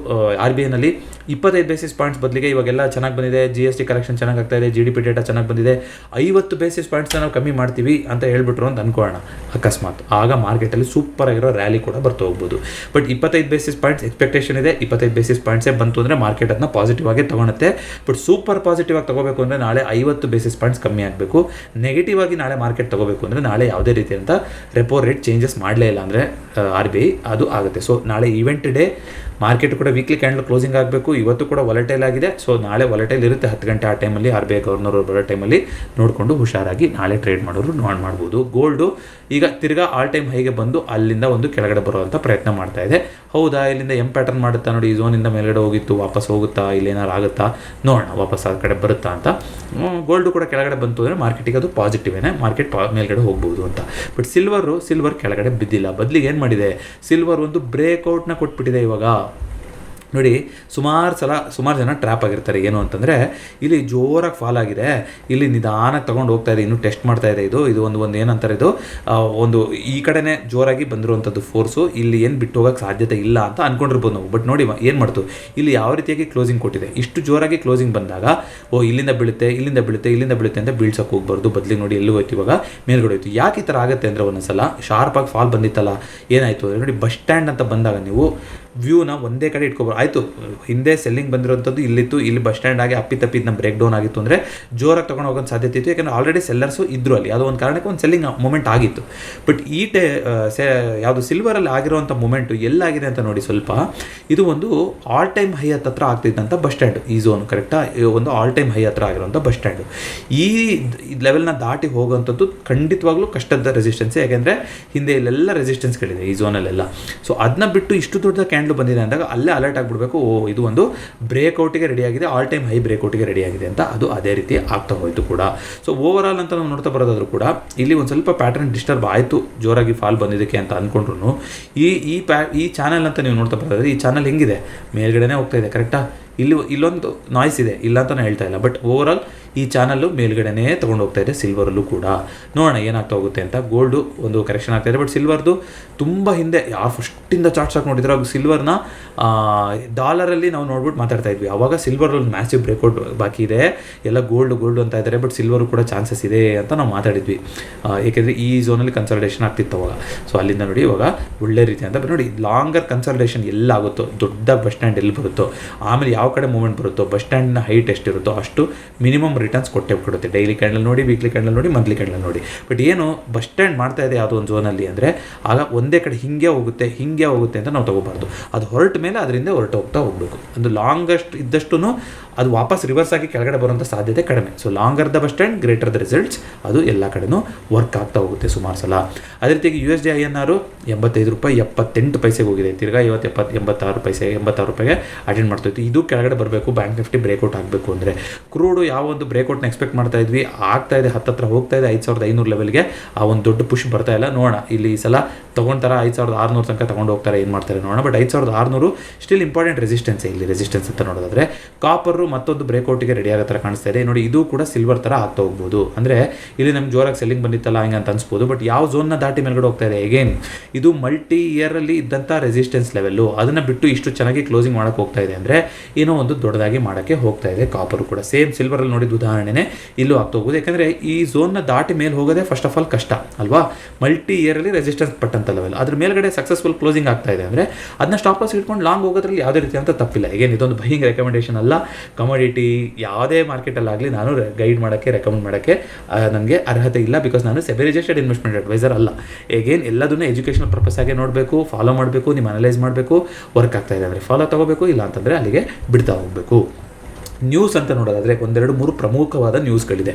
RBIನಲ್ಲಿ 25 ಬೇಸಿಸ್ ಪಾಯಿಂಟ್ಸ್ ಬದಲಿಗೆ ಇವಾಗೆಲ್ಲ ಚೆನ್ನಾಗಿ ಬಂದಿದೆ, GST ಕಲೆಕ್ಷನ್ ಚೆನ್ನಾಗಿ ಆಗ್ತಾ ಇದೆ, GDP ಡೇಟಾ ಚೆನ್ನಾಗಿ ಬಂದಿದೆ, 50 ಬೇಸಿಸ್ ಪಾಯಿಂಟ್ಸ್ನ ನಾವು ಕಮ್ಮಿ ಮಾಡ್ತೀವಿ ಅಂತ ಹೇಳ್ಬಿಟ್ರು ಅಂತ ಅನ್ಕೊಳ್ಳೋಣ ಅಕಸ್ಮಾತ್. ಆಗ ಮಾರ್ಕೆಟಲ್ಲಿ ಸೂಪರ್ ಆಗಿರೋ ರ್ಯಾಲಿ ಕೂಡ ಬರ್ತಾ ಹೋಗ್ಬೋದು. ಬಟ್ 25 ಬೇಸಿಸ್ ಪಾಯಿಂಟ್ಸ್ ಎಕ್ಸ್ಪೆಕ್ಟೇಷನ್ ಇದೆ. 25 ಬೇಸಿಸ್ ಪಾಯಿಂಟ್ಸೇ ಬಂತು ಅಂದರೆ ಮಾರ್ಕೆಟ್ ಅದನ್ನ ಪಾಸಿಟಿವ್ ಆಗಿ ತೊಗೊಳುತ್ತೆ. ಬಟ್ ಸೂಪರ್ ಪಾಸಿಟಿವ್ ಆಗಿ ತೊಗೋಬೇಕು ಅಂದರೆ ನಾಳೆ 50 ಬೇಸಿಸ್ ಪಾಯಿಂಟ್ಸ್ ಕಮ್ಮಿ ಆಗಬೇಕು. ನೆಗೆಟಿವ್ ಆಗಿ ನಾಳೆ ಮಾರ್ಕೆಟ್ ತೊಗೋಬೇಕು ಅಂದರೆ ನಾಳೆ ಯಾವುದೇ ರೀತಿಯಂಥ ರೆಪೋ ರೇಟ್ ಚೇಂಜಸ್ ಮಾಡಲೇ ಇಲ್ಲ ಅಂದರೆ RBI ಅದು ಆಗುತ್ತೆ. ಸೊ ನಾಳೆ ಈವೆಂಟ್ ಡೇ, ಮಾರ್ಕೆಟ್ ಕೂಡ ವೀಕ್ಲಿ ಕ್ಯಾಂಡಲ್ ಕ್ಲೋಸಿಂಗ್ ಆಗಬೇಕು. ಇವತ್ತು ಕೂಡ ವಾಲಟೈಲ್ ಆಗಿದೆ. ಸೊ ನಾಳೆ ವಾಲಟೈಲ್ ಇರುತ್ತೆ 10 ಗಂಟೆ ಆ ಟೈಮಲ್ಲಿ. RBI ಗವರ್ನರ್ ಬರೋ ಟೈಮಲ್ಲಿ ನೋಡಿಕೊಂಡು ಹುಷಾರಾಗಿ ನಾಳೆ ಟ್ರೇಡ್ ಮಾಡೋರು ಮಾಡ್ಬೋದು. ಗೋಲ್ಡು ಈಗ ತಿರ್ಗಾ ಆಲ್ ಟೈಮ್ ಹೈಗೆ ಬಂದು ಅಲ್ಲಿಂದ ಒಂದು ಕೆಳಗಡೆ ಬರುವಂಥ ಪ್ರಯತ್ನ ಮಾಡ್ತಾ ಇದೆ. ಹೌದಾ, ಇಲ್ಲಿಂದ ಪ್ಯಾಟರ್ನ್ ಮಾಡುತ್ತಾ ನೋಡಿ, ಈ ಝೋನಿಂದ ಮೇಲ್ಗಡೆ ಹೋಗಿತ್ತು, ವಾಪಸ್ ಹೋಗುತ್ತಾ, ಇಲ್ಲೇನಾರು ಆಗುತ್ತಾ ನೋಡೋಣ, ವಾಪಸ್ ಆ ಕಡೆ ಬರುತ್ತಾ ಅಂತ. ಗೋಲ್ಡು ಕೂಡ ಕೆಳಗಡೆ ಬಂತು ಅಂದರೆ ಮಾರ್ಕೆಟಿಗೆ ಅದು ಪಾಸಿಟಿವೇನೆ, ಮಾರ್ಕೆಟ್ ಮೇಲ್ಗಡೆ ಹೋಗ್ಬೋದು ಅಂತ. ಬಟ್ ಸಿಲ್ವರ್ ಕೆಳಗಡೆ ಬಿದ್ದಿಲ್ಲ. ಬದಲಿಗೆ ಏನು ಮಾಡಿದೆ, ಸಿಲ್ವರ್ ಒಂದು ಬ್ರೇಕ್ಔಟ್ನ ಕೊಟ್ಬಿಟ್ಟಿದೆ. ಇವಾಗ ನೋಡಿ, ಸುಮಾರು ಜನ ಟ್ರ್ಯಾಪ್ ಆಗಿರ್ತಾರೆ. ಏನು ಅಂತಂದರೆ ಇಲ್ಲಿ ಜೋರಾಗಿ ಫಾಲ್ ಆಗಿದೆ, ಇಲ್ಲಿ ನಿಧಾನಕ್ಕೆ ತೊಗೊಂಡು ಹೋಗ್ತಾ ಇದೆ, ಇನ್ನೂ ಟೆಸ್ಟ್ ಮಾಡ್ತಾ ಇದೆ. ಇದು ಒಂದು ಏನಂತಾರೆ, ಇದು ಒಂದು ಈ ಕಡೆನೇ ಜೋರಾಗಿ ಬಂದಿರುವಂಥದ್ದು ಫೋರ್ಸು, ಇಲ್ಲಿ ಏನು ಬಿಟ್ಟು ಹೋಗೋಕ್ಕೆ ಸಾಧ್ಯತೆ ಇಲ್ಲ ಅಂತ ಅಂದ್ಕೊಂಡಿರ್ಬೋದು ನಾವು. ಬಟ್ ನೋಡಿ ಏನು ಮಾಡ್ತು, ಇಲ್ಲಿ ಯಾವ ರೀತಿಯಾಗಿ ಕ್ಲೋಸಿಂಗ್ ಕೊಟ್ಟಿದೆ. ಇಷ್ಟು ಜೋರಾಗಿ ಕ್ಲೋಸಿಂಗ್ ಬಂದಾಗ ಇಲ್ಲಿಂದ ಬೀಳುತ್ತೆ ಅಂತ ಬೀಳ್ಸೋಕೆ ಹೋಗ್ಬಾರ್ದು. ಬದಲಿಗೆ ನೋಡಿ ಎಲ್ಲಿ ಹೋಯ್ತು, ಇವಾಗ ಮೇಲ್ಗಡೆ ಹೋಯ್ತು. ಯಾಕೆ ಈ ಥರ ಆಗುತ್ತೆ ಅಂದರೆ ಒಂದೊಂದ್ಸಲ ಶಾರ್ಪಾಗಿ ಫಾಲ್ ಬಂದಿತ್ತಲ್ಲ, ಏನಾಯಿತು ಅಂದರೆ ನೋಡಿ, ಬಸ್ ಸ್ಟ್ಯಾಂಡ್ ಅಂತ ಬಂದಾಗ ನೀವು ವ್ಯೂನ ಒಂದೇ ಕಡೆ ಇಟ್ಕೊಬಾರ್ದು. ಆಯಿತು ಹಿಂದೆ ಸೆಲ್ಲಿಂಗ್ ಬಂದಿರೋಂಥದ್ದು ಇಲ್ಲಿತ್ತು, ಇಲ್ಲಿ ಬಸ್ ಸ್ಟ್ಯಾಂಡ್ ಆಗಿ ಅಪ್ಪಿ ನಮ್ಮ ಬ್ರೇಕ್ ಡೌನ್ ಆಗಿತ್ತು ಅಂದರೆ ಜೋರಾಗಿ ತೊಗೊಂಡು ಹೋಗೋದು ಸಾಧ್ಯತೆ ಇತ್ತು, ಯಾಕಂದರೆ ಆಲ್ರೆಡಿ ಸೆಲ್ಲರ್ಸು ಇದ್ದರು ಅಲ್ಲಿ, ಅದು ಒಂದು ಕಾರಣಕ್ಕೆ ಒಂದು ಸೆಲ್ಲಿಂಗ್ ಮೂಮೆಂಟ್ ಆಗಿತ್ತು. ಬಟ್ ಯಾವುದು ಸಿಲ್ವರಲ್ಲಿ ಆಗಿರೋವಂಥ ಮೂಮೆಂಟು ಎಲ್ಲಾಗಿದೆ ಅಂತ ನೋಡಿ, ಸ್ವಲ್ಪ ಇದು ಒಂದು ಆಲ್ ಟೈಮ್ ಹೈ ಹತ್ರ ಆಗ್ತಿದ್ದಂಥ ಬಸ್ ಸ್ಟ್ಯಾಂಡ್, ಈ ಝೋನು ಕರೆಕ್ಟಾ, ಒಂದು ಆಲ್ ಟೈಮ್ ಹೈ ಹತ್ರ ಆಗಿರೋಂಥ ಬಸ್ ಸ್ಟ್ಯಾಂಡು. ಈ ಲೆವೆಲ್ನ ದಾಟಿ ಹೋಗುವಂಥದ್ದು ಖಂಡಿತವಾಗ್ಲೂ ಕಷ್ಟದ ರೆಸಿಸ್ಟೆನ್ಸ್, ಯಾಕೆಂದರೆ ಹಿಂದೆ ಇಲ್ಲೆಲ್ಲ ರೆಸಿಸ್ಟೆನ್ಸ್ಗಳಿದೆ ಈ ಝೋನಲ್ಲೆಲ್ಲ. ಸೊ ಅದನ್ನ ಬಿಟ್ಟು ಇಷ್ಟು ದೊಡ್ಡ ಕ್ಯಾಂಡಲ್ ಬಂದಿದೆ ಅಂದಾಗ ಅಲ್ಲೇ ಅಲರ್ಟ್ ಆಗಿಬಿಡಬೇಕು, ಇದು ಒಂದು ಬ್ರೇಕ್ಔಟಿಗೆ ರೆಡಿಯಾಗಿದೆ, ಆಲ್ ಟೈಮ್ ಹೈ ಬ್ರೇಕ್ಔಟಿಗೆ ರೆಡಿಯಾಗಿದೆ ಅಂತ. ಅದು ಅದೇ ರೀತಿ ಆಗ್ತಾ ಹೋಯಿತು ಕೂಡ. ಸೊ ಓವರ್ ಆಲ್ ಅಂತ ನಾವು ನೋಡ್ತಾ ಬರೋದಾದ್ರೂ ಕೂಡ ಇಲ್ಲಿ ಒಂದು ಸ್ವಲ್ಪ ಪ್ಯಾಟರ್ನ್ ಡಿಸ್ಟರ್ಬ್ ಆಯಿತು, ಜೋರಾಗಿ ಫಾಲ್ ಬಂದಿದ್ದಕ್ಕೆ ಅಂತ ಅಂದ್ಕೊಂಡ್ರು. ಈ ಚಾನಲ್ ಅಂತ ನೀವು ನೋಡ್ತಾ ಬರೋದಾದ್ರೆ ಈ ಚಾನಲ್ ಹೆಂಗಿದೆ, ಮೇಲ್ಗಡೆನೇ ಹೋಗ್ತಾ ಇದೆ ಕರೆಕ್ಟಾ. ಇಲ್ಲೊಂದು ನಾಯ್ಸ್ ಇದೆ, ಇಲ್ಲ ಅಂತ ನಾನು ಹೇಳ್ತಾ ಇಲ್ಲ, ಬಟ್ ಓವರ್ ಆಲ್ ಈ ಚಾನಲ್ಲು ಮೇಲ್ಗಡೆನೇ ತೊಗೊಂಡು ಹೋಗ್ತಾ ಇದೆ. ಸಿಲ್ವರಲ್ಲೂ ಕೂಡ ನೋಡೋಣ ಏನಾಗ್ತಾ ಹೋಗುತ್ತೆ ಅಂತ. ಗೋಲ್ಡು ಒಂದು ಕರೆಕ್ಷನ್ ಆಗ್ತಾ ಇದೆ, ಬಟ್ ಸಿಲ್ವರ್ದು ತುಂಬ ಹಿಂದೆ ಯಾರು ಫಸ್ಟಿಂದ ಚಾರ್ಟ್ಸ್ ಹಾಕಿ ನೋಡಿದ್ರೆ ಅವಾಗ ಸಿಲ್ವರ್ನ ಡಾಲರಲ್ಲಿ ನಾವು ನೋಡ್ಬಿಟ್ಟು ಮಾತಾಡ್ತಾ ಇದ್ವಿ. ಆವಾಗ ಸಿಲ್ವರ್ ಒಂದು ಮ್ಯಾಸಿವ್ ಬ್ರೇಕ್ಔಟ್ ಬಾಕಿ ಇದೆ, ಎಲ್ಲ ಗೋಲ್ಡು ಅಂತ ಇದ್ದಾರೆ, ಬಟ್ ಸಿಲ್ವರು ಕೂಡ ಚಾನ್ಸಸ್ ಇದೆ ಅಂತ ನಾವು ಮಾತಾಡಿದ್ವಿ, ಏಕೆಂದರೆ ಈ ಝೋನಲ್ಲಿ ಕನ್ಸಲ್ಟೇಷನ್ ಆಗ್ತಿತ್ತು ಅವಾಗ. ಸೊ ಅಲ್ಲಿಂದ ನೋಡಿ ಇವಾಗ ಒಳ್ಳೆ ರೀತಿ ಅಂತ ನೋಡಿ, ಲಾಂಗರ್ ಕನ್ಸಲ್ಟೇಷನ್ ಎಲ್ಲ ಆಗುತ್ತೋ, ದೊಡ್ಡ ಬಸ್ ಸ್ಟ್ಯಾಂಡ್ ಎಲ್ಲಿ ಬರುತ್ತೋ, ಆಮೇಲೆ ಯಾವ ಕಡೆ ಮೂವ್ಮೆಂಟ್ ಬರುತ್ತೋ, ಬಸ್ ಸ್ಟ್ಯಾಂಡ್ನ ಹೈಟ್ ಎಷ್ಟಿರುತ್ತೋ ಅಷ್ಟು ಮಿನಿಮಮ್ ರಿಟರ್ನ್ಸ್ ಕೊಡುತ್ತೆ. ಡೈಲಿ ಕ್ಯಾಂಡಲ್ ನೋಡಿ, ವೀಕ್ಲಿ ಕ್ಯಾಂಡಲ್ ನೋಡಿ, ಮಂತ್ಲಿ ಕ್ಯಾಂಡಲ್ ನೋಡಿ. ಬಟ್ ಏನು ಬಸ್ ಸ್ಟ್ಯಾಂಡ್ ಮಾಡ್ತಾ ಇದೆ ಯಾವುದೋ ಒಂದು ಝೋನಲ್ಲಿ ಅಂದರೆ ಆಗ ಒಂದೇ ಕಡೆ ಹಿಂಗೆ ಹೋಗುತ್ತೆ ಅಂತ ನಾವು ತಗೋಬಾರ್ದು. ಅದು ಹೊರಟ ಮೇಲೆ ಅದರಿಂದ ಹೋಗ್ತಾ ಹೋಗಬೇಕು. ಒಂದು ಲಾಂಗೆಸ್ಟ್ ಇದ್ದಷ್ಟು ಅದು ವಾಪಸ್ ರಿವರ್ಸ್ ಆಗಿ ಕೆಳಗಡೆ ಬರುವಂಥ ಸಾಧ್ಯತೆ ಕಡಿಮೆ. So longer the bus stand greater the results, ಅದು ಎಲ್ಲ ಕಡೆನೂ ವರ್ಕ್ ಆಗ್ತಾ ಹೋಗುತ್ತೆ ಸುಮಾರು ಸಲ. ಅದೇ ರೀತಿಯಾಗಿ USD INR ₹75.78 ಹೋಗಿದೆ, ತಿರ್ಗಾ 86 ರೂಪಾಯಿಗೆ ಅಟೆಂಡ್ ಮಾಡ್ತಾ ಇತ್ತು. ಇದು ಕೆಳಗಡೆ ಬರಬೇಕು, ಬ್ಯಾಂಕ್ ನಿಫ್ಟಿ ಬ್ರೇಕ್ಔಟ್ ಆಗಬೇಕು ಅಂದರೆ. ಕ್ರೂಡು ಯಾವ ಒಂದು ಬ್ರೇಕ್ಔಟ್ನ ಎಕ್ಸ್ಪೆಕ್ಟ್ ಮಾಡ್ತಾ ಇದ್ವಿ, ಆಗ್ತಾ ಇದೆ, ಹತ್ತತ್ರ ಹೋಗ್ತಾ ಇದೆ 5500 ಲೆವೆಲ್ಗೆ. ಆ ಒಂದು ದೊಡ್ಡ ಪುಷ್ ಬರ್ತಾ ಇಲ್ಲ, ನೋಡೋಣ ಇಲ್ಲಿ ಈ ಸಲ ತೊಗೊಳ್ತಾರೆ 5600 ತನಕ ತೊಗೊಂಡು ಹೋಗ್ತಾರೆ, ಏನು ಮಾಡ್ತಾರೆ ನೋಡೋಣ. ಬಟ್ 5600 ಸ್ಟಿಲ್ ಇಂಪಾರ್ಟೆಂಟ್ ರೆಸಿಸ್ಟೆನ್ಸ್, ಇಲ್ಲಿ ರೆಸಿಸ್ಟೆನ್ಸ್ ಅಂತ ನೋಡೋದಾದ್ರೆ ಕಾಪರು ಮತ್ತೊಂದು ಬ್ರೇಕ್ಔಟಿಗೆ ರೆಡಿ ಆಗೋ ಥರ ಕಾಣಿಸ್ತಾ ಇದೆ ನೋಡಿ. ಇದು ಕೂಡ ಸಿಲ್ವರ್ ಥರ ಆಗ್ತಾ ಹೋಗ್ಬೋದು, ಅಂದರೆ ಇಲ್ಲಿ ನಮ್ಗೆ ಜೋರಾಗಿ ಸೆಲ್ಲಿಂಗ್ ಬಂದಿತ್ತಲ್ಲ ಹಿಂಗೆ ಅಂತ ಅನ್ಸ್ಬೋದು. ಬಟ್ ಯಾವ ಝೋನ್ನ ದಾಟಿ ಮೇಲ್ಗಡೆ ಹೋಗ್ತಾ ಇದೆ, ಅಗೇನ್ ಇದು ಮಲ್ಟಿ ಇಯರಲ್ಲಿ ಇದ್ದಂಥ ರೆಸಿಸ್ಟೆನ್ಸ್ ಲೆವೆಲ್ಲು, ಅದನ್ನು ಬಿಟ್ಟು ಇಷ್ಟು ಚೆನ್ನಾಗಿ ಕ್ಲೋಸಿಂಗ್ ಮಾಡೋಕ್ಕೆ ಹೋಗ್ತಾ ಇದೆ ಅಂದರೆ ಏನೋ ಒಂದು ದೊಡ್ಡದಾಗಿ ಮಾಡೋಕ್ಕೆ ಹೋಗ್ತಾ ಇದೆ. ಕಾಪರು ಕೂಡ ಸೇಮ್ ಸಿಲ್ವರಲ್ಲಿ ನೋಡಿದ ಉದಾಹರಣೆನೇ ಇಲ್ಲೂ ಆಗ್ತಾ ಹೋಗೋದು, ಯಾಕಂದರೆ ಈ ಝೋನ್ನ ದಾಟಿ ಮೇಲೆ ಹೋಗೋದೇ ಫಸ್ಟ್ ಆಫ್ ಆಲ್ ಕಷ್ಟ ಅಲ್ವಾ. ಮಲ್ಟಿ ಇಯರಲ್ಲಿ ರೆಸಿಸ್ಟೆನ್ಸ್ ಪಟ್ಟಂಥ ಲೆವೆಲ್, ಅದ್ರ ಮೇಲ್ಗಡೆ ಸಕ್ಸಸ್ಫುಲ್ ಕ್ಲೋಸಿಂಗ್ ಆಗ್ತಾ ಇದೆ ಅಂದರೆ ಅದನ್ನ ಸ್ಟಾಪ್ ಲಾಸ್ ಇಟ್ಕೊಂಡು ಲಾಂಗ್ ಹೋಗೋದ್ರಲ್ಲಿ ಯಾವುದೇ ರೀತಿ ಅಂತ ತಪ್ಪಿಲ್ಲ. ಈಗೇನು ಇದೊಂದು ಬೈಯಿಂಗ್ ರೆಕಮೆಂಡೇಷನ್ ಅಲ್ಲ, ಕಮೋಡಿಟಿ ಯಾವುದೇ ಮಾರ್ಕೆಟಲ್ಲಾಗಲಿ ನಾನು ಗೈಡ್ ಮಾಡೋಕ್ಕೆ ರೆಕಮೆಂಡ್ ಮಾಡೋಕ್ಕೆ ನನಗೆ ಅರ್ಹತೆ ಇಲ್ಲ, ಬಿಕಾಸ್ ನಾನು ಸೆಬಿ ರಿಜಿಸ್ಟರ್ಡ್ ಇನ್ವೆಸ್ಟ್ಮೆಂಟ್ ಅಡ್ವೈಸರ್ ಅಲ್ಲ. ಈಗೇನು ಎಲ್ಲದನ್ನೂ ಎಜುಕೇಷನಲ್ ಪರ್ಪಸ್ ಆಗಿ ನೋಡಬೇಕು, ಫಾಲೋ ಮಾಡಬೇಕು, ನಿಮ್ಮ ಅನಲೈಸ್ ಮಾಡಬೇಕು, ವರ್ಕ್ ಆಗ್ತಾ ಇದೆ ಅಂದರೆ ಫಾಲೋ ತೊಗೋಬೇಕು, ಇಲ್ಲ ಅಂತಂದರೆ ಅಲ್ಲಿಗೆ ಬಿಡ್ತಾ ಹೋಗಬೇಕು. ನ್ಯೂಸ್ ಅಂತ ನೋಡೋದಾದರೆ 1-2-3 ಪ್ರಮುಖವಾದ ನ್ಯೂಸ್ಗಳಿದೆ.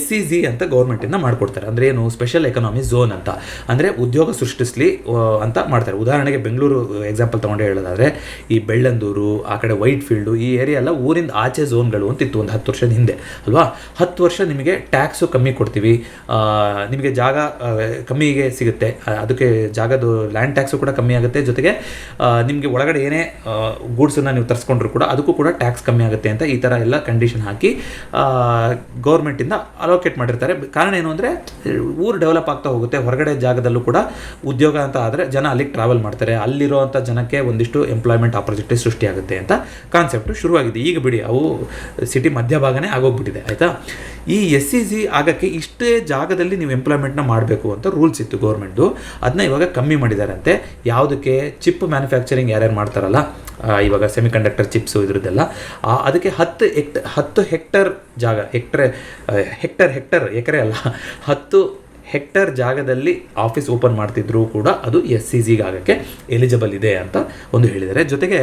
SEZ ಅಂತ ಗೌರ್ಮೆಂಟಿಂದ ಮಾಡಿಕೊಡ್ತಾರೆ, ಅಂದರೆ ಏನು ಸ್ಪೆಷಲ್ ಎಕನಾಮಿ ಝೋನ್ ಅಂತ, ಅಂದರೆ ಉದ್ಯೋಗ ಸೃಷ್ಟಿಸಲಿ ಅಂತ ಮಾಡ್ತಾರೆ. ಉದಾಹರಣೆಗೆ ಬೆಂಗಳೂರು ಎಕ್ಸಾಂಪಲ್ ತೊಗೊಂಡೇ ಹೇಳೋದಾದರೆ ಈ ಬೆಳ್ಳಂದೂರು, ಆ ಕಡೆ ವೈಟ್ ಫೀಲ್ಡು, ಈ ಏರಿಯಾ ಎಲ್ಲ ಊರಿಂದ ಆಚೆ ಝೋನ್ಗಳು ಅಂತಿತ್ತು ಒಂದು 10 ವರ್ಷದ ಹಿಂದೆ ಅಲ್ವಾ. 10 ವರ್ಷ ನಿಮಗೆ ಟ್ಯಾಕ್ಸು ಕಮ್ಮಿ ಕೊಡ್ತೀವಿ, ನಿಮಗೆ ಜಾಗ ಕಮ್ಮಿಗೆ ಸಿಗುತ್ತೆ, ಅದಕ್ಕೆ ಜಾಗದ ಲ್ಯಾಂಡ್ ಟ್ಯಾಕ್ಸು ಕೂಡ ಕಮ್ಮಿ ಆಗುತ್ತೆ, ಜೊತೆಗೆ ನಿಮಗೆ ಒಳಗಡೆ ಏನೇ ಗೂಡ್ಸನ್ನು ನೀವು ತರಿಸ್ಕೊಂಡ್ರು ಕೂಡ ಅದಕ್ಕೂ ಕೂಡ ಟ್ಯಾಕ್ಸ್ ಕಮ್ಮಿ ಆಗುತ್ತೆ ಅಂತ ಈ ಥರ ಎಲ್ಲ ಕಂಡೀಷನ್ ಹಾಕಿ ಗೌರ್ಮೆಂಟಿಂದ ಅಲೋಕೇಟ್ ಮಾಡಿರ್ತಾರೆ. ಕಾರಣ ಏನು ಅಂದರೆ ಊರು ಡೆವಲಪ್ ಆಗ್ತಾ ಹೋಗುತ್ತೆ, ಹೊರಗಡೆ ಜಾಗದಲ್ಲೂ ಕೂಡ ಉದ್ಯೋಗ ಅಂತ ಆದರೆ ಜನ ಅಲ್ಲಿಗೆ ಟ್ರಾವೆಲ್ ಮಾಡ್ತಾರೆ, ಅಲ್ಲಿರೋವಂಥ ಜನಕ್ಕೆ ಒಂದಿಷ್ಟು ಎಂಪ್ಲಾಯ್ಮೆಂಟ್ ಆಪರ್ಚುನಿಟಿ ಸೃಷ್ಟಿಯಾಗುತ್ತೆ ಅಂತ ಕಾನ್ಸೆಪ್ಟು ಶುರುವಾಗಿದೆ. ಈಗ ಬಿಡಿ ಅವು ಸಿಟಿ ಮಧ್ಯಭಾಗನೇ ಆಗೋಗ್ಬಿಟ್ಟಿದೆ ಆಯಿತಾ. ಈ SEZ ಆಗೋಕ್ಕೆ ಇಷ್ಟೇ ಜಾಗದಲ್ಲಿ ನೀವು ಎಂಪ್ಲಾಯ್ಮೆಂಟ್ನ ಮಾಡಬೇಕು ಅಂತ ರೂಲ್ಸ್ ಇತ್ತು ಗೌರ್ಮೆಂಟ್ದು, ಅದನ್ನ ಇವಾಗ ಕಮ್ಮಿ ಮಾಡಿದಾರಂತೆ. ಯಾವುದಕ್ಕೆ ಚಿಪ್ ಮ್ಯಾನುಫ್ಯಾಕ್ಚರಿಂಗ್ ಯಾರ್ಯಾರು ಮಾಡ್ತಾರಲ್ಲ ಇವಾಗ ಸೆಮಿಕಂಡಕ್ಟರ್ ಚಿಪ್ಸು ಇದ್ರದ್ದೆಲ್ಲ, ಅದಕ್ಕೆ 10 ಹೆಕ್ಟರ್ ಜಾಗ, ಹೆಕ್ಟರ್ ಎಕರೆ ಅಲ್ಲ, 10 ಹೆಕ್ಟರ್ ಜಾಗದಲ್ಲಿ ಆಫೀಸ್ ಓಪನ್ ಮಾಡ್ತಿದ್ರು ಕೂಡ ಅದು SEZ ಆಗೋಕ್ಕೆ ಎಲಿಜಿಬಲ್ ಇದೆ ಅಂತ ಒಂದು ಹೇಳಿದ್ದಾರೆ. ಜೊತೆಗೆ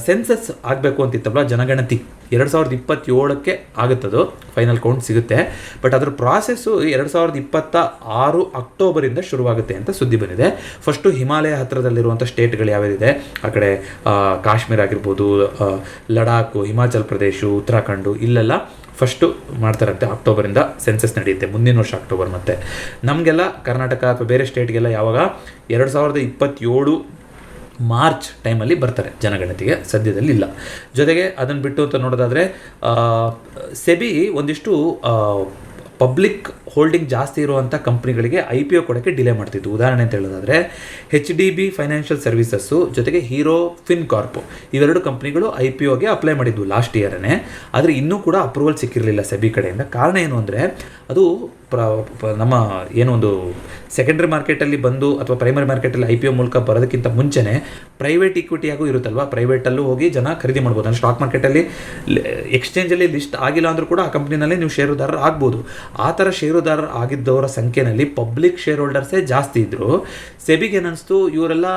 ಸೆನ್ಸಸ್ ಆಗಬೇಕು ಅಂತಿತ್ತಲ್ಲ, ಜನಗಣತಿ 2027ಕ್ಕೆ ಆಗುತ್ತದು, ಫೈನಲ್ ಕೌಂಟ್ ಸಿಗುತ್ತೆ. ಬಟ್ ಅದರ ಪ್ರಾಸೆಸ್ಸು 2026 ಅಕ್ಟೋಬರಿಂದ ಶುರುವಾಗುತ್ತೆ ಅಂತ ಸುದ್ದಿ ಬಂದಿದೆ. ಫಸ್ಟು ಹಿಮಾಲಯ ಹತ್ತಿರದಲ್ಲಿರುವಂಥ ಸ್ಟೇಟ್ಗಳು ಯಾವ್ಯಾವಿದೆ, ಆ ಕಡೆ ಕಾಶ್ಮೀರ ಆಗಿರ್ಬೋದು, ಲಡಾಖು, ಹಿಮಾಚಲ್ ಪ್ರದೇಶ, ಉತ್ತರಾಖಂಡು, ಇಲ್ಲೆಲ್ಲ ಫಸ್ಟು ಮಾಡ್ತಾರಂತೆ. ಅಕ್ಟೋಬರಿಂದ ಸೆನ್ಸಸ್ ನಡೆಯುತ್ತೆ ಮುಂದಿನ ವರ್ಷ ಅಕ್ಟೋಬರ್. ಮತ್ತು ನಮಗೆಲ್ಲ ಕರ್ನಾಟಕ ಅಥವಾ ಬೇರೆ ಸ್ಟೇಟ್ಗೆಲ್ಲ ಯಾವಾಗ 2027 ಮಾರ್ಚ್ ಟೈಮಲ್ಲಿ ಬರ್ತಾರೆ ಜನಗಣತಿಗೆ, ಸದ್ಯದಲ್ಲಿ ಇಲ್ಲ. ಜೊತೆಗೆ ಅದನ್ನು ಬಿಟ್ಟು ಅಂತ ನೋಡೋದಾದರೆ ಸೆಬಿ ಒಂದಿಷ್ಟು ಪಬ್ಲಿಕ್ ಹೋಲ್ಡಿಂಗ್ ಜಾಸ್ತಿ ಇರುವಂಥ ಕಂಪ್ನಿಗಳಿಗೆ IPO ಕೊಡೋಕ್ಕೆ ಡಿಲೇ ಮಾಡ್ತಿತ್ತು. ಉದಾಹರಣೆ ಅಂತ ಹೇಳೋದಾದರೆ HDB ಫೈನಾನ್ಷಿಯಲ್ ಸರ್ವಿಸಸ್ಸು ಜೊತೆಗೆ ಹೀರೋ ಫಿನ್ಕಾರ್ಪ್ ಇವೆರಡು ಕಂಪ್ನಿಗಳು IPOಗೆ ಅಪ್ಲೈ ಮಾಡಿದ್ವು ಲಾಸ್ಟ್ ಇಯರೇ. ಆದರೆ ಇನ್ನೂ ಕೂಡ ಅಪ್ರೂವಲ್ ಸಿಕ್ಕಿರಲಿಲ್ಲ ಸೆಬಿ ಕಡೆಯಿಂದ. ಕಾರಣ ಏನು ಅಂದರೆ ಅದು ನಮ್ಮ ಏನೊಂದು ಸೆಕೆಂಡ್ರಿ ಮಾರ್ಕೆಟಲ್ಲಿ ಬಂದು ಅಥವಾ ಪ್ರೈಮರಿ ಮಾರ್ಕೆಟಲ್ಲಿ IPO ಮೂಲಕ ಬರೋದಕ್ಕಿಂತ ಮುಂಚೆನೇ ಪ್ರೈವೇಟ್ ಇಕ್ವಿಟಿಯಾಗೂ ಇರುತ್ತಲ್ವ, ಪ್ರೈವೇಟಲ್ಲೂ ಹೋಗಿ ಜನ ಖರೀದಿ ಮಾಡ್ಬೋದು. ಅಂದರೆ ಸ್ಟಾಕ್ ಮಾರ್ಕೆಟಲ್ಲಿ ಎಕ್ಸ್ಚೇಂಜಲ್ಲಿ ಲಿಸ್ಟ್ ಆಗಿಲ್ಲ ಅಂದರೂ ಕೂಡ ಆ ಕಂಪ್ನಿನಲ್ಲಿ ನೀವು ಷೇರುದಾರರು ಆಗ್ಬೋದು. ಆ ಥರ ಷೇರುದಾರರು ಆಗಿದ್ದವರ ಸಂಖ್ಯೆಯಲ್ಲಿ ಪಬ್ಲಿಕ್ ಶೇರ್ ಹೋಲ್ಡರ್ಸೇ ಜಾಸ್ತಿ ಇದ್ದರು. ಸೆಬಿಗೆ ಏನಿಸ್ತು, ಇವರೆಲ್ಲ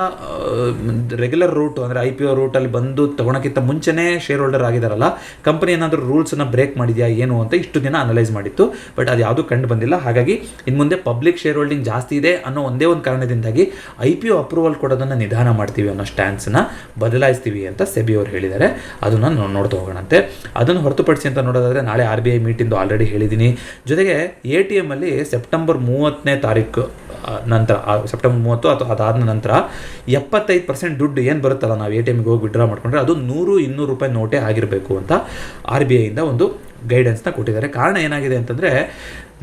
ರೆಗ್ಯುಲರ್ ರೂಟ್ ಅಂದರೆ IPO ರೂಟಲ್ಲಿ ಬಂದು ತೊಗೊಳಕ್ಕಿಂತ ಮುಂಚೆನೇ ಶೇರ್ ಹೋಲ್ಡರ್ ಆಗಿದ್ದಾರಲ್ಲ, ಕಂಪನಿ ಏನಾದರೂ ರೂಲ್ಸನ್ನು ಬ್ರೇಕ್ ಮಾಡಿದೆಯಾ ಏನು ಅಂತ ಇಷ್ಟು ದಿನ ಅನಲೈಸ್ ಮಾಡಿತ್ತು. ಬಟ್ ಅದು ಯಾವುದೂ ಕಂಡು ಬಂದಿಲ್ಲ. ಹಾಗಾಗಿ ಇನ್ನು ಮುಂದೆ ಪಬ್ಲಿಕ್ ಶೇರ್ ಹೋಲ್ಡಿಂಗ್ ಜಾಸ್ತಿ ಇದೆ ಅನ್ನೋ ಒಂದೇ ಒಂದು ಕಾರಣದಿಂದಾಗಿ IPO ಅಪ್ರೂವಲ್ ಕೊಡೋದನ್ನು ನಿಧಾನ ಮಾಡ್ತೀವಿ ಅನ್ನೋ ಸ್ಟ್ಯಾನ್ಸ್ನ ಬದಲಾಯಿಸ್ತೀವಿ ಅಂತ ಸೆಬಿ ಅವರು ಹೇಳಿದ್ದಾರೆ. ಅದನ್ನು ನಾವು ನೋಡ್ತಾ ಹೋಗೋಣಂತೆ. ಅದನ್ನು ಹೊರತುಪಡಿಸಿ ಅಂತ ನೋಡೋದಾದರೆ ನಾಳೆ RBI ಮೀಟಿಂದು ಆಲ್ರೆಡಿ ಹೇಳಿದ್ದೀನಿ. ಜೊತೆಗೆ ATM ಅಲ್ಲಿ ಸೆಪ್ಟೆಂಬರ್ 30ನೇ ತಾರೀಕು ನಂತರ, ಸೆಪ್ಟೆಂಬರ್ 30 ಅಥವಾ ಅದಾದ ನಂತರ 75% ದುಡ್ಡು ಏನು ಬರುತ್ತಲ್ಲ ನಾವು ATMಗೆ ಹೋಗಿ ವಿಡ್ರಾ ಮಾಡ್ಕೊಂಡ್ರೆ ಅದು 100-200 ರೂಪಾಯಿ ನೋಟೇ ಆಗಿರಬೇಕು ಅಂತ RBIಯಿಂದ ಒಂದು ಗೈಡೆನ್ಸ್ನ ಕೊಟ್ಟಿದ್ದಾರೆ. ಕಾರಣ ಏನಾಗಿದೆ ಅಂತಂದರೆ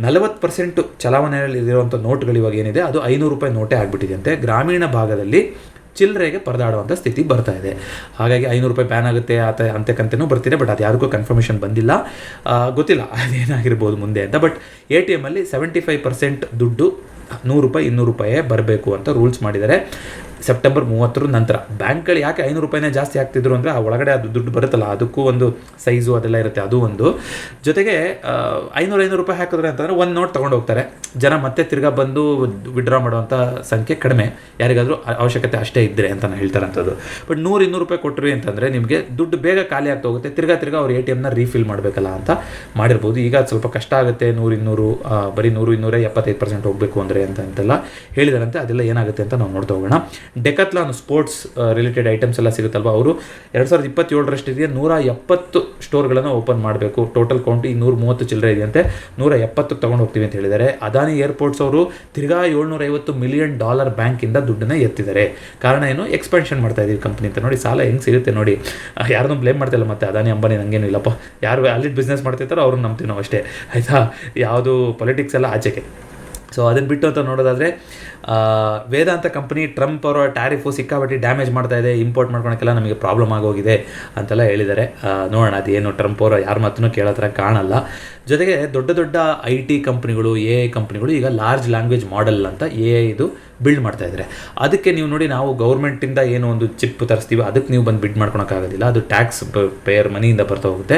40% ಚಲಾವಣೆಯಲ್ಲಿ ಇರುವಂಥ ನೋಟ್ಗಳು ಇವಾಗ ಏನಿದೆ ಅದು 500 ರೂಪಾಯಿ ನೋಟೇ ಆಗಿಬಿಟ್ಟಿದೆ ಅಂತೆ. ಗ್ರಾಮೀಣ ಭಾಗದಲ್ಲಿ ಚಿಲ್ಲರೆಗೆ ಪರದಾಡುವಂಥ ಸ್ಥಿತಿ ಬರ್ತಾ ಇದೆ. ಹಾಗಾಗಿ 500 ರೂಪಾಯಿ ಬ್ಯಾನ್ ಆಗುತ್ತೆ ಅಂತಕ್ಕಂತನೂ ಬರ್ತಿದೆ. ಬಟ್ ಅದು ಯಾರಿಗೂ ಕನ್ಫರ್ಮೇಷನ್ ಬಂದಿಲ್ಲ, ಗೊತ್ತಿಲ್ಲ ಅದೇನಾಗಿರ್ಬೋದು ಮುಂದೆ ಅಂತ. ಬಟ್ ATM ಅಲ್ಲಿ 75% ದುಡ್ಡು 100 ರೂಪಾಯಿ 200 ರೂಪಾಯೇ ಬರಬೇಕು ಅಂತ ರೂಲ್ಸ್ ಮಾಡಿದ್ದಾರೆ ಸೆಪ್ಟೆಂಬರ್ 30 ನಂತರ. ಬ್ಯಾಂಕ್ಗಳು ಯಾಕೆ 500 ರೂಪಾಯಿನೇ ಜಾಸ್ತಿ ಆಗ್ತಿದ್ರು ಅಂದರೆ ಆ ಒಳಗಡೆ ಅದು ದುಡ್ಡು ಬರುತ್ತಲ್ಲ, ಅದಕ್ಕೂ ಒಂದು ಸೈಜು ಅದೆಲ್ಲ ಇರುತ್ತೆ, ಅದು ಒಂದು. ಜೊತೆಗೆ 500 ರೂಪಾಯಿ ಹಾಕಿದ್ರೆ ಅಂತಂದರೆ ಒಂದು ನೋಟ್ ತೊಗೊಂಡು ಹೋಗ್ತಾರೆ ಜನ, ಮತ್ತೆ ತಿರ್ಗಾ ಬಂದು ವಿಡ್ರಾ ಮಾಡುವಂಥ ಸಂಖ್ಯೆ ಕಡಿಮೆ, ಯಾರಿಗಾದರೂ ಅವಶ್ಯಕತೆ ಅಷ್ಟೇ ಇದ್ದರೆ ಅಂತ ನಾನು ಹೇಳ್ತಾರಂಥದ್ದು. ಬಟ್ 100-200 ರೂಪಾಯಿ ಕೊಟ್ಟರು ಅಂತಂದರೆ ನಿಮಗೆ ದುಡ್ಡು ಬೇಗ ಖಾಲಿ ಆಗ್ತಾ ಹೋಗುತ್ತೆ, ತಿರ್ಗಾ ಅವ್ರು ATMನ ರೀಫಿಲ್ ಮಾಡಬೇಕಲ್ಲ ಅಂತ ಮಾಡಿರ್ಬೋದು. ಈಗ ಸ್ವಲ್ಪ ಕಷ್ಟ ಆಗುತ್ತೆ, 100-200 ಬರೀ 100-200 75% ಹೋಗಬೇಕು ಅಂದರೆ ಅಂತೆಲ್ಲ ಹೇಳಿದಾರಂತೆ. ಅದೆಲ್ಲ ಏನಾಗುತ್ತೆ ಅಂತ ನಾವು ನೋಡ್ತಾ ಹೋಗೋಣ. ಡೆಕತ್ಲಾನ್ ಸ್ಪೋರ್ಟ್ಸ್ ರಿಲೇಟೆಡ್ ಐಟಮ್ಸ್ ಎಲ್ಲ ಸಿಗುತ್ತಲ್ವ, ಅವರು 2027 170 ಸ್ಟೋರ್ಗಳನ್ನು ಓಪನ್ ಮಾಡಬೇಕು. ಟೋಟಲ್ ಕೌಂಟ್ 230 ಚಿಲ್ಲರೆ ಇದೆಯಂತೆ, 170 ತೊಗೊಂಡು ಹೋಗ್ತೀವಿ ಅಂತ ಹೇಳಿದ್ದಾರೆ. ಅದಾನಿ ಏರ್ಪೋರ್ಟ್ಸ್ ಅವರು ತಿರ್ಗಾ $750 ಮಿಲಿಯನ್ ಬ್ಯಾಂಕಿಂದ ದುಡ್ಡನ್ನ ಎತ್ತಿದ್ದಾರೆ. ಕಾರಣ ಏನು, ಎಕ್ಸ್ಪೆನ್ಷನ್ ಮಾಡ್ತಾ ಇದ್ದೀವಿ ಕಂಪ್ನಿ ಅಂತ. ನೋಡಿ ಸಾಲ ಹೆಂಗೆ ಸಿಗುತ್ತೆ ನೋಡಿ, ಯಾರನ್ನೂ ಬ್ಲೇಮ್ ಮಾಡ್ತಿಲ್ಲ. ಮತ್ತು ಅದಾನಿ ಅಂಬಾನಿ ನನಗೇನು ಇಲ್ಲಪ್ಪ, ಯಾರು ವ್ಯಾಲಿಡ್ ಬಿಸ್ನೆಸ್ ಮಾಡ್ತಿರ್ತಾರೋ ಅವ್ರನ್ನ ನಂಬ್ತೀವಿ ನಾವು ಅಷ್ಟೇ, ಆಯಿತಾ. ಯಾವುದು ಪೊಲಿಟಿಕ್ಸ್ ಎಲ್ಲ ಆಚೆಗೆ. ಸೊ ಅದನ್ನು ಬಿಟ್ಟು ಅಂತ ನೋಡೋದಾದರೆ ವೇದಾಂತ ಕಂಪನಿ ಟ್ರಂಪ್ ಅವರ ಟ್ಯಾರಿಫು ಸಿಕ್ಕಾಪಟ್ಟೆ ಡ್ಯಾಮೇಜ್ ಮಾಡ್ತಾ ಇದೆ, ಇಂಪೋರ್ಟ್ ಮಾಡ್ಕೊಳಕ್ಕೆಲ್ಲ ನಮಗೆ ಪ್ರಾಬ್ಲಮ್ ಆಗೋಗಿದೆ ಅಂತೆಲ್ಲ ಹೇಳಿದ್ದಾರೆ. ನೋಡೋಣ ಅದೇನು, ಟ್ರಂಪ್ ಅವರು ಯಾರ ಮಾತನ್ನು ಕೇಳೋ ಥರ ಕಾಣಲ್ಲ. ಜೊತೆಗೆ ದೊಡ್ಡ IT ಕಂಪ್ನಿಗಳು, AI ಕಂಪ್ನಿಗಳು ಈಗ ಲಾರ್ಜ್ ಲ್ಯಾಂಗ್ವೇಜ್ ಮಾಡೆಲ್ ಅಂತ AI ಇದು ಬಿಲ್ಡ್ ಮಾಡ್ತಾ ಇದ್ದಾರೆ. ಅದಕ್ಕೆ ನೀವು ನೋಡಿ, ನಾವು ಗೌರ್ಮೆಂಟಿಂದ ಏನೋ ಒಂದು ಚಿಪ್ ತರಿಸ್ತೀವಿ, ಅದಕ್ಕೆ ನೀವು ಬಂದು ಬಿಡ್ ಮಾಡ್ಕೊಳಕ್ಕಾಗೋದಿಲ್ಲ, ಅದು ಟ್ಯಾಕ್ಸ್ ಪೇಯರ್ ಮನಿಯಿಂದ ಬರ್ತಾ ಹೋಗುತ್ತೆ.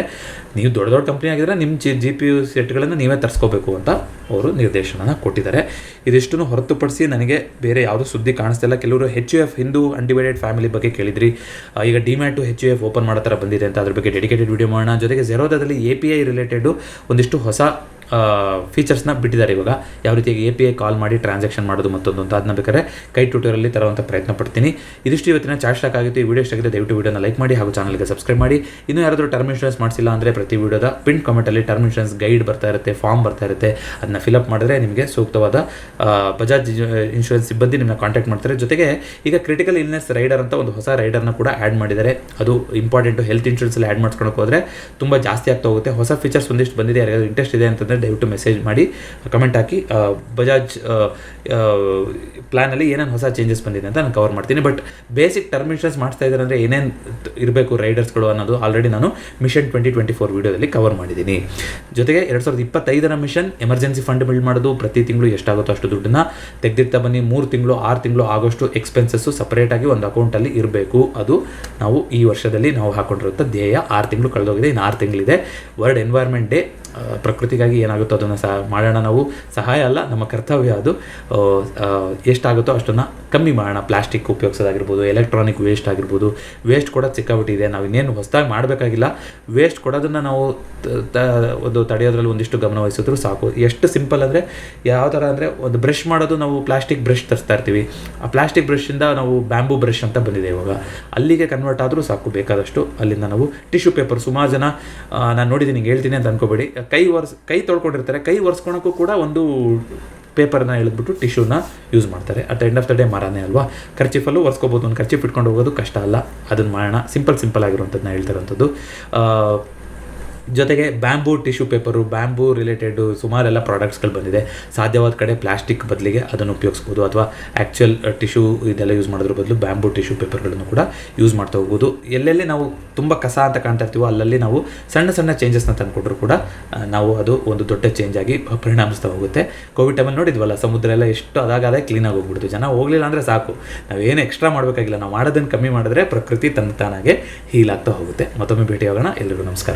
ನೀವು ದೊಡ್ಡ ಕಂಪ್ನಿ ಆಗಿದ್ರೆ ನಿಮ್ಮ GPU ಸೆಟ್ಗಳನ್ನು ನೀವೇ ತರಿಸ್ಕೋಬೇಕು ಅಂತ ಅವರು ನಿರ್ದೇಶನ ಕೊಟ್ಟಿದ್ದಾರೆ. ಇದಿಷ್ಟನ್ನು ಹೊರತುಪಡಿಸಿ ನನಗೆ ಬೇರೆ ಯಾವುದೂ ಸುದ್ದಿ ಕಾಣಿಸ್ತಿಲ್ಲ. ಕೆಲವರು HUF ಹಿಂದೂ ಅನ್ಡಿವೈಡೆಡ್ ಫ್ಯಾಮಿಲಿ ಬಗ್ಗೆ ಕೇಳಿದ್ರಿ. ಈಗ ಡಿಮ್ಯಾಟು HUF ಓಪನ್ ಮಾಡೋ ಥರ ಬಂದಿದೆ ಅಂತ, ಅದ್ರ ಬಗ್ಗೆ ಡೆಡಿಕೇಟೆಡ್ ವಿಡಿಯೋ ಮಾಡೋಣ. ಜೊತೆಗೆ ಝೆರೋದಾದಲ್ಲಿ API ರಿಲೇಟೆಡು ಒಂದಿಷ್ಟು ಹೊಸ ಫೀಚರ್ಸ್ನ ಬಿಟ್ಟಿದ್ದಾರೆ ಇವಾಗ, ಯಾವ ರೀತಿಯಾಗಿ API ಕಾಲ್ ಮಾಡಿ ಟ್ರಾನ್ಸಾಕ್ಷನ್ ಮಾಡೋದು ಮತ್ತೊಂದು ಅಂತ. ಅದನ್ನ ಬೇಕಾದ್ರೆ ಕೈ ಟ್ಯೂಟೋರಲ್ಲಿ ತರುವಂಥ ಪ್ರಯತ್ನ ಪಡ್ತೀನಿ. ಇದಿಷ್ಟು ಇವತ್ತಿನ ಚಾಟ್ ಸ್ಟಾಕ್ ಆಗಿತ್ತು. ಈ ವಿಡಿಯೋ ಇಷ್ಟಾಗಿದೆ ದಯವಿಟ್ಟು ವಿಡಿಯೋನ ಲೈಕ್ ಮಾಡಿ ಹಾಗೂ ಚಾನಲ್ಗೆ ಸಬ್ಸ್ಕ್ರೈಬ್ ಮಾಡಿ. ಇನ್ನೂ ಯಾರಾದರೂ ಟರ್ಮ್ ಇನ್ಶೂರೆನ್ಸ್ ಮಾಡಿಸಿಲ್ಲ ಅಂದರೆ ಪ್ರತಿ ವಿಡಿಯೋದ ಪಿನ್ ಕಾಮೆಂಟಲ್ಲಿ ಟರ್ಮ್ ಇನ್ಶೂರೆನ್ಸ್ ಗೈಡ್ ಬರ್ತಾ ಇರುತ್ತೆ, ಫಾರ್ಮ್ ಬರ್ತಾ ಇರುತ್ತೆ, ಅದನ್ನ ಫಿಲಪ್ ಮಾಡಿದ್ರೆ ನಿಮಗೆ ಸೂಕ್ತವಾದ ಬಜಾಜ್ ಇನ್ಶೂರೆನ್ಸ್ ಸಿಬ್ಬಂದಿ ನಿಮ್ಮನ್ನ ಕಾಂಟ್ಯಾಕ್ಟ್ ಮಾಡ್ತಾರೆ. ಜೊತೆಗೆ ಈಗ ಕ್ರಿಟಿಕಲ್ ಇಲ್ನೆಸ್ ರೈಡರ್ ಅಂತ ಒಂದು ಹೊಸ ರೈಡರ್ನ ಕೂಡ ಆ್ಯಡ್ ಮಾಡಿದ್ದಾರೆ. ಅದು ಇಂಪಾರ್ಟೆಂಟು. ಹೆಲ್ತ್ ಇನ್ಶೂರೆನ್ಸಲ್ಲಿ ಆ್ಯಡ್ ಮಾಡ್ಸ್ಕೊಳಕ್ಕೆ ಹೋದರೆ ತುಂಬ ಜಾಸ್ತಿ ಆಗ್ತಾ ಹೋಗುತ್ತೆ. ಹೊಸ ಫೀಚರ್ಸ್ ಒಂದಿಷ್ಟು ಬಂದಿದೆ, ಯಾರಿಗಾದ್ರು ಇಂಟ್ರೆಸ್ಟ್ ಇದೆ ಅಂತಂದರೆ ದಯವಿಟ್ಟು ಮೆಸೇಜ್ ಮಾಡಿ, ಕಮೆಂಟ್ ಹಾಕಿ. ಬಜಾಜ್ ಪ್ಲ್ಯಾನಲ್ಲಿ ಏನೇನು ಹೊಸ ಚೇಂಜಸ್ ಬಂದಿದೆ ಅಂತ ನಾನು ಕವರ್ ಮಾಡ್ತೀನಿ. ಬಟ್ ಬೇಸಿಕ್ ಟರ್ಮ್ ಇನ್ಶೂರೆನ್ಸ್ ಮಾಡಿಸ್ತಾ ಇದ್ದಾರೆ ಅಂದರೆ ಏನೇನು ಇರಬೇಕು ರೈಡರ್ಸ್ಗಳು ಅನ್ನೋದು ಆಲ್ರೆಡಿ ನಾನು ಮಿಷನ್ 2024 ವಿಡಿಯೋದಲ್ಲಿ ಕವರ್ ಮಾಡಿದ್ದೀನಿ. ಜೊತೆಗೆ 2025 ಮಿಷನ್ ಎಮರ್ಜೆನ್ಸಿ ಫಂಡ್ ಬಿಲ್ಡ್ ಮಾಡೋದು, ಪ್ರತಿ ತಿಂಗಳು ಎಷ್ಟಾಗುತ್ತೋ ಅಷ್ಟು ದುಡ್ಡನ್ನ ತೆಗೆದಿರ್ತಾ ಬನ್ನಿ. 3 ತಿಂಗಳು 6 ತಿಂಗಳು ಆಗೋಷ್ಟು ಎಕ್ಸ್ಪೆನ್ಸಸ್ಸು ಸಪರೇಟಾಗಿ ಒಂದು ಅಕೌಂಟಲ್ಲಿ ಇರಬೇಕು. ಅದು ನಾವು ಈ ವರ್ಷದಲ್ಲಿ ನಾವು ಹಾಕೊಂಡಿರುವಂಥ ಧ್ಯೇಯ. 6 ತಿಂಗಳು ಕಳೆದೋಗಿದೆ, ಇನ್ನು 6 ತಿಂಗಳಿದೆ. ವರ್ಲ್ಡ್ ಎನ್ವೈರ್ಮೆಂಟ್ ಡೇ, ಪ್ರಕೃತಿಗಾಗಿ ಏನಾಗುತ್ತೋ ಅದನ್ನು ಮಾಡೋಣ. ನಾವು ಸಹಾಯ ಅಲ್ಲ, ನಮ್ಮ ಕರ್ತವ್ಯ ಅದು. ಎಷ್ಟಾಗುತ್ತೋ ಅಷ್ಟನ್ನು ಕಮ್ಮಿ ಮಾಡೋಣ. ಪ್ಲಾಸ್ಟಿಕ್ ಉಪಯೋಗಿಸೋದಾಗಿರ್ಬೋದು, ಎಲೆಕ್ಟ್ರಾನಿಕ್ ವೇಸ್ಟ್ ಆಗಿರ್ಬೋದು. ವೇಸ್ಟ್ ಕೊಡೋದು ಸಿಕ್ಕಾಬಿಟ್ಟಿದೆ. ನಾವು ಇನ್ನೇನು ಹೊಸದಾಗಿ ಮಾಡಬೇಕಾಗಿಲ್ಲ. ವೇಸ್ಟ್ ಕೊಡೋದನ್ನು ನಾವು ಒಂದು ತಡೆಯೋದ್ರಲ್ಲಿ ಒಂದಿಷ್ಟು ಗಮನ ವಹಿಸಿದ್ರು ಸಾಕು. ಎಷ್ಟು ಸಿಂಪಲ್ ಅಂದರೆ ಯಾವ ಥರ ಅಂದರೆ, ಒಂದು ಬ್ರಷ್ ಮಾಡೋದು, ನಾವು ಪ್ಲಾಸ್ಟಿಕ್ ಬ್ರಷ್ ತರಿಸ್ತಾ ಇರ್ತೀವಿ. ಆ ಪ್ಲಾಸ್ಟಿಕ್ ಬ್ರಷಿಂದ ನಾವು ಬ್ಯಾಂಬೂ ಬ್ರಷ್ ಅಂತ ಬಂದಿದೆ ಇವಾಗ, ಅಲ್ಲಿಗೆ ಕನ್ವರ್ಟ್ ಆದರೂ ಸಾಕು. ಬೇಕಾದಷ್ಟು ಅಲ್ಲಿಂದ ನಾವು ಟಿಶ್ಯೂ ಪೇಪರ್, ಸುಮಾರು ಜನ ನಾನು ನೋಡಿದ್ದೀನಿ, ಹಿಂಗೆ ಹೇಳ್ತೀನಿ ಅಂತ ಅನ್ಕೋಬೇಡಿ, ಕೈ ತೊಳ್ಕೊಂಡಿರ್ತಾರೆ, ಕೈ ಒರೆಸ್ಕೊಳಕ್ಕೂ ಕೂಡ ಒಂದು ಪೇಪರ್ನ ಎಳೆದ್ಬಿಟ್ಟು ಟಿಶ್ಯೂನ ಯೂಸ್ ಮಾಡ್ತಾರೆ. At end of the day ಮರನೇ ಅಲ್ವಾ. ಖರ್ಚಿಫಲ್ಲೂ ಒರೆಸ್ಕೋಬೋದು, ಒಂದು ಖರ್ಚಿಫ್ ಇಟ್ಕೊಂಡು ಹೋಗೋದು ಕಷ್ಟ ಅಲ್ಲ. ಅದನ್ನು ಮಾಡೋಣ. ಸಿಂಪಲ್ ಆಗಿರುವಂಥದ್ದನ್ನ ಹೇಳ್ತಿರೋಂಥದ್ದು. ಜೊತೆಗೆ bamboo tissue paper, bamboo related ಸುಮಾರೆಲ್ಲ ಪ್ರಾಡಕ್ಟ್ಸ್ಗಳು ಬಂದಿದೆ. ಸಾಧ್ಯವಾದ ಕಡೆ ಪ್ಲಾಸ್ಟಿಕ್ ಬದಲಿಗೆ ಅದನ್ನು ಉಪಯೋಗಿಸ್ಬೋದು, ಅಥವಾ ಆ್ಯಕ್ಚುಯಲ್ ಟಿಶ್ಯೂ ಇದೆಲ್ಲ ಯೂಸ್ ಮಾಡೋದ್ರ ಬದಲು ಬ್ಯಾಂಬೂ ಟಿಶ್ಯೂ ಪೇಪರ್ಗಳನ್ನು ಕೂಡ ಯೂಸ್ ಮಾಡ್ತಾ ಹೋಗ್ಬೋದು. ಎಲ್ಲೆಲ್ಲಿ ನಾವು ತುಂಬ ಕಸ ಅಂತ ಕಾಣ್ತಾ ಇರ್ತೀವೋ ಅಲ್ಲಲ್ಲಿ ನಾವು ಸಣ್ಣ ಸಣ್ಣ ಚೇಂಜಸ್ನ ತಂದುಕೊಟ್ರು ಕೂಡ ನಾವು ಅದು ಒಂದು ದೊಡ್ಡ ಚೇಂಜ್ ಆಗಿ ಪರಿಣಮಿಸ್ತಾ ಹೋಗುತ್ತೆ. ಕೋವಿಡ್ ಟೈಮಲ್ಲಿ ನೋಡಿದ್ವಲ್ಲ, ಸಮುದ್ರ ಎಲ್ಲ ಎಷ್ಟು ಅದಾಗದೇ ಕ್ಲೀನಾಗಿ ಹೋಗ್ಬಿಡ್ತು. ಜನ ಹೋಗಲಿಲ್ಲ ಅಂದರೆ ಸಾಕು, ನಾವೇನು ಎಕ್ಸ್ಟ್ರಾ ಮಾಡಬೇಕಾಗಿಲ್ಲ, ನಾವು ಮಾಡೋದನ್ನು ಕಮ್ಮಿ ಮಾಡಿದ್ರೆ ಪ್ರಕೃತಿ ತನ್ನ ತಾನಾಗೆ ಹೀಲ್ ಆಗ್ತಾ ಹೋಗುತ್ತೆ. ಮತ್ತೊಮ್ಮೆ ಭೇಟಿಯಾಗೋಣ. ಎಲ್ರಿಗೂ ನಮಸ್ಕಾರ.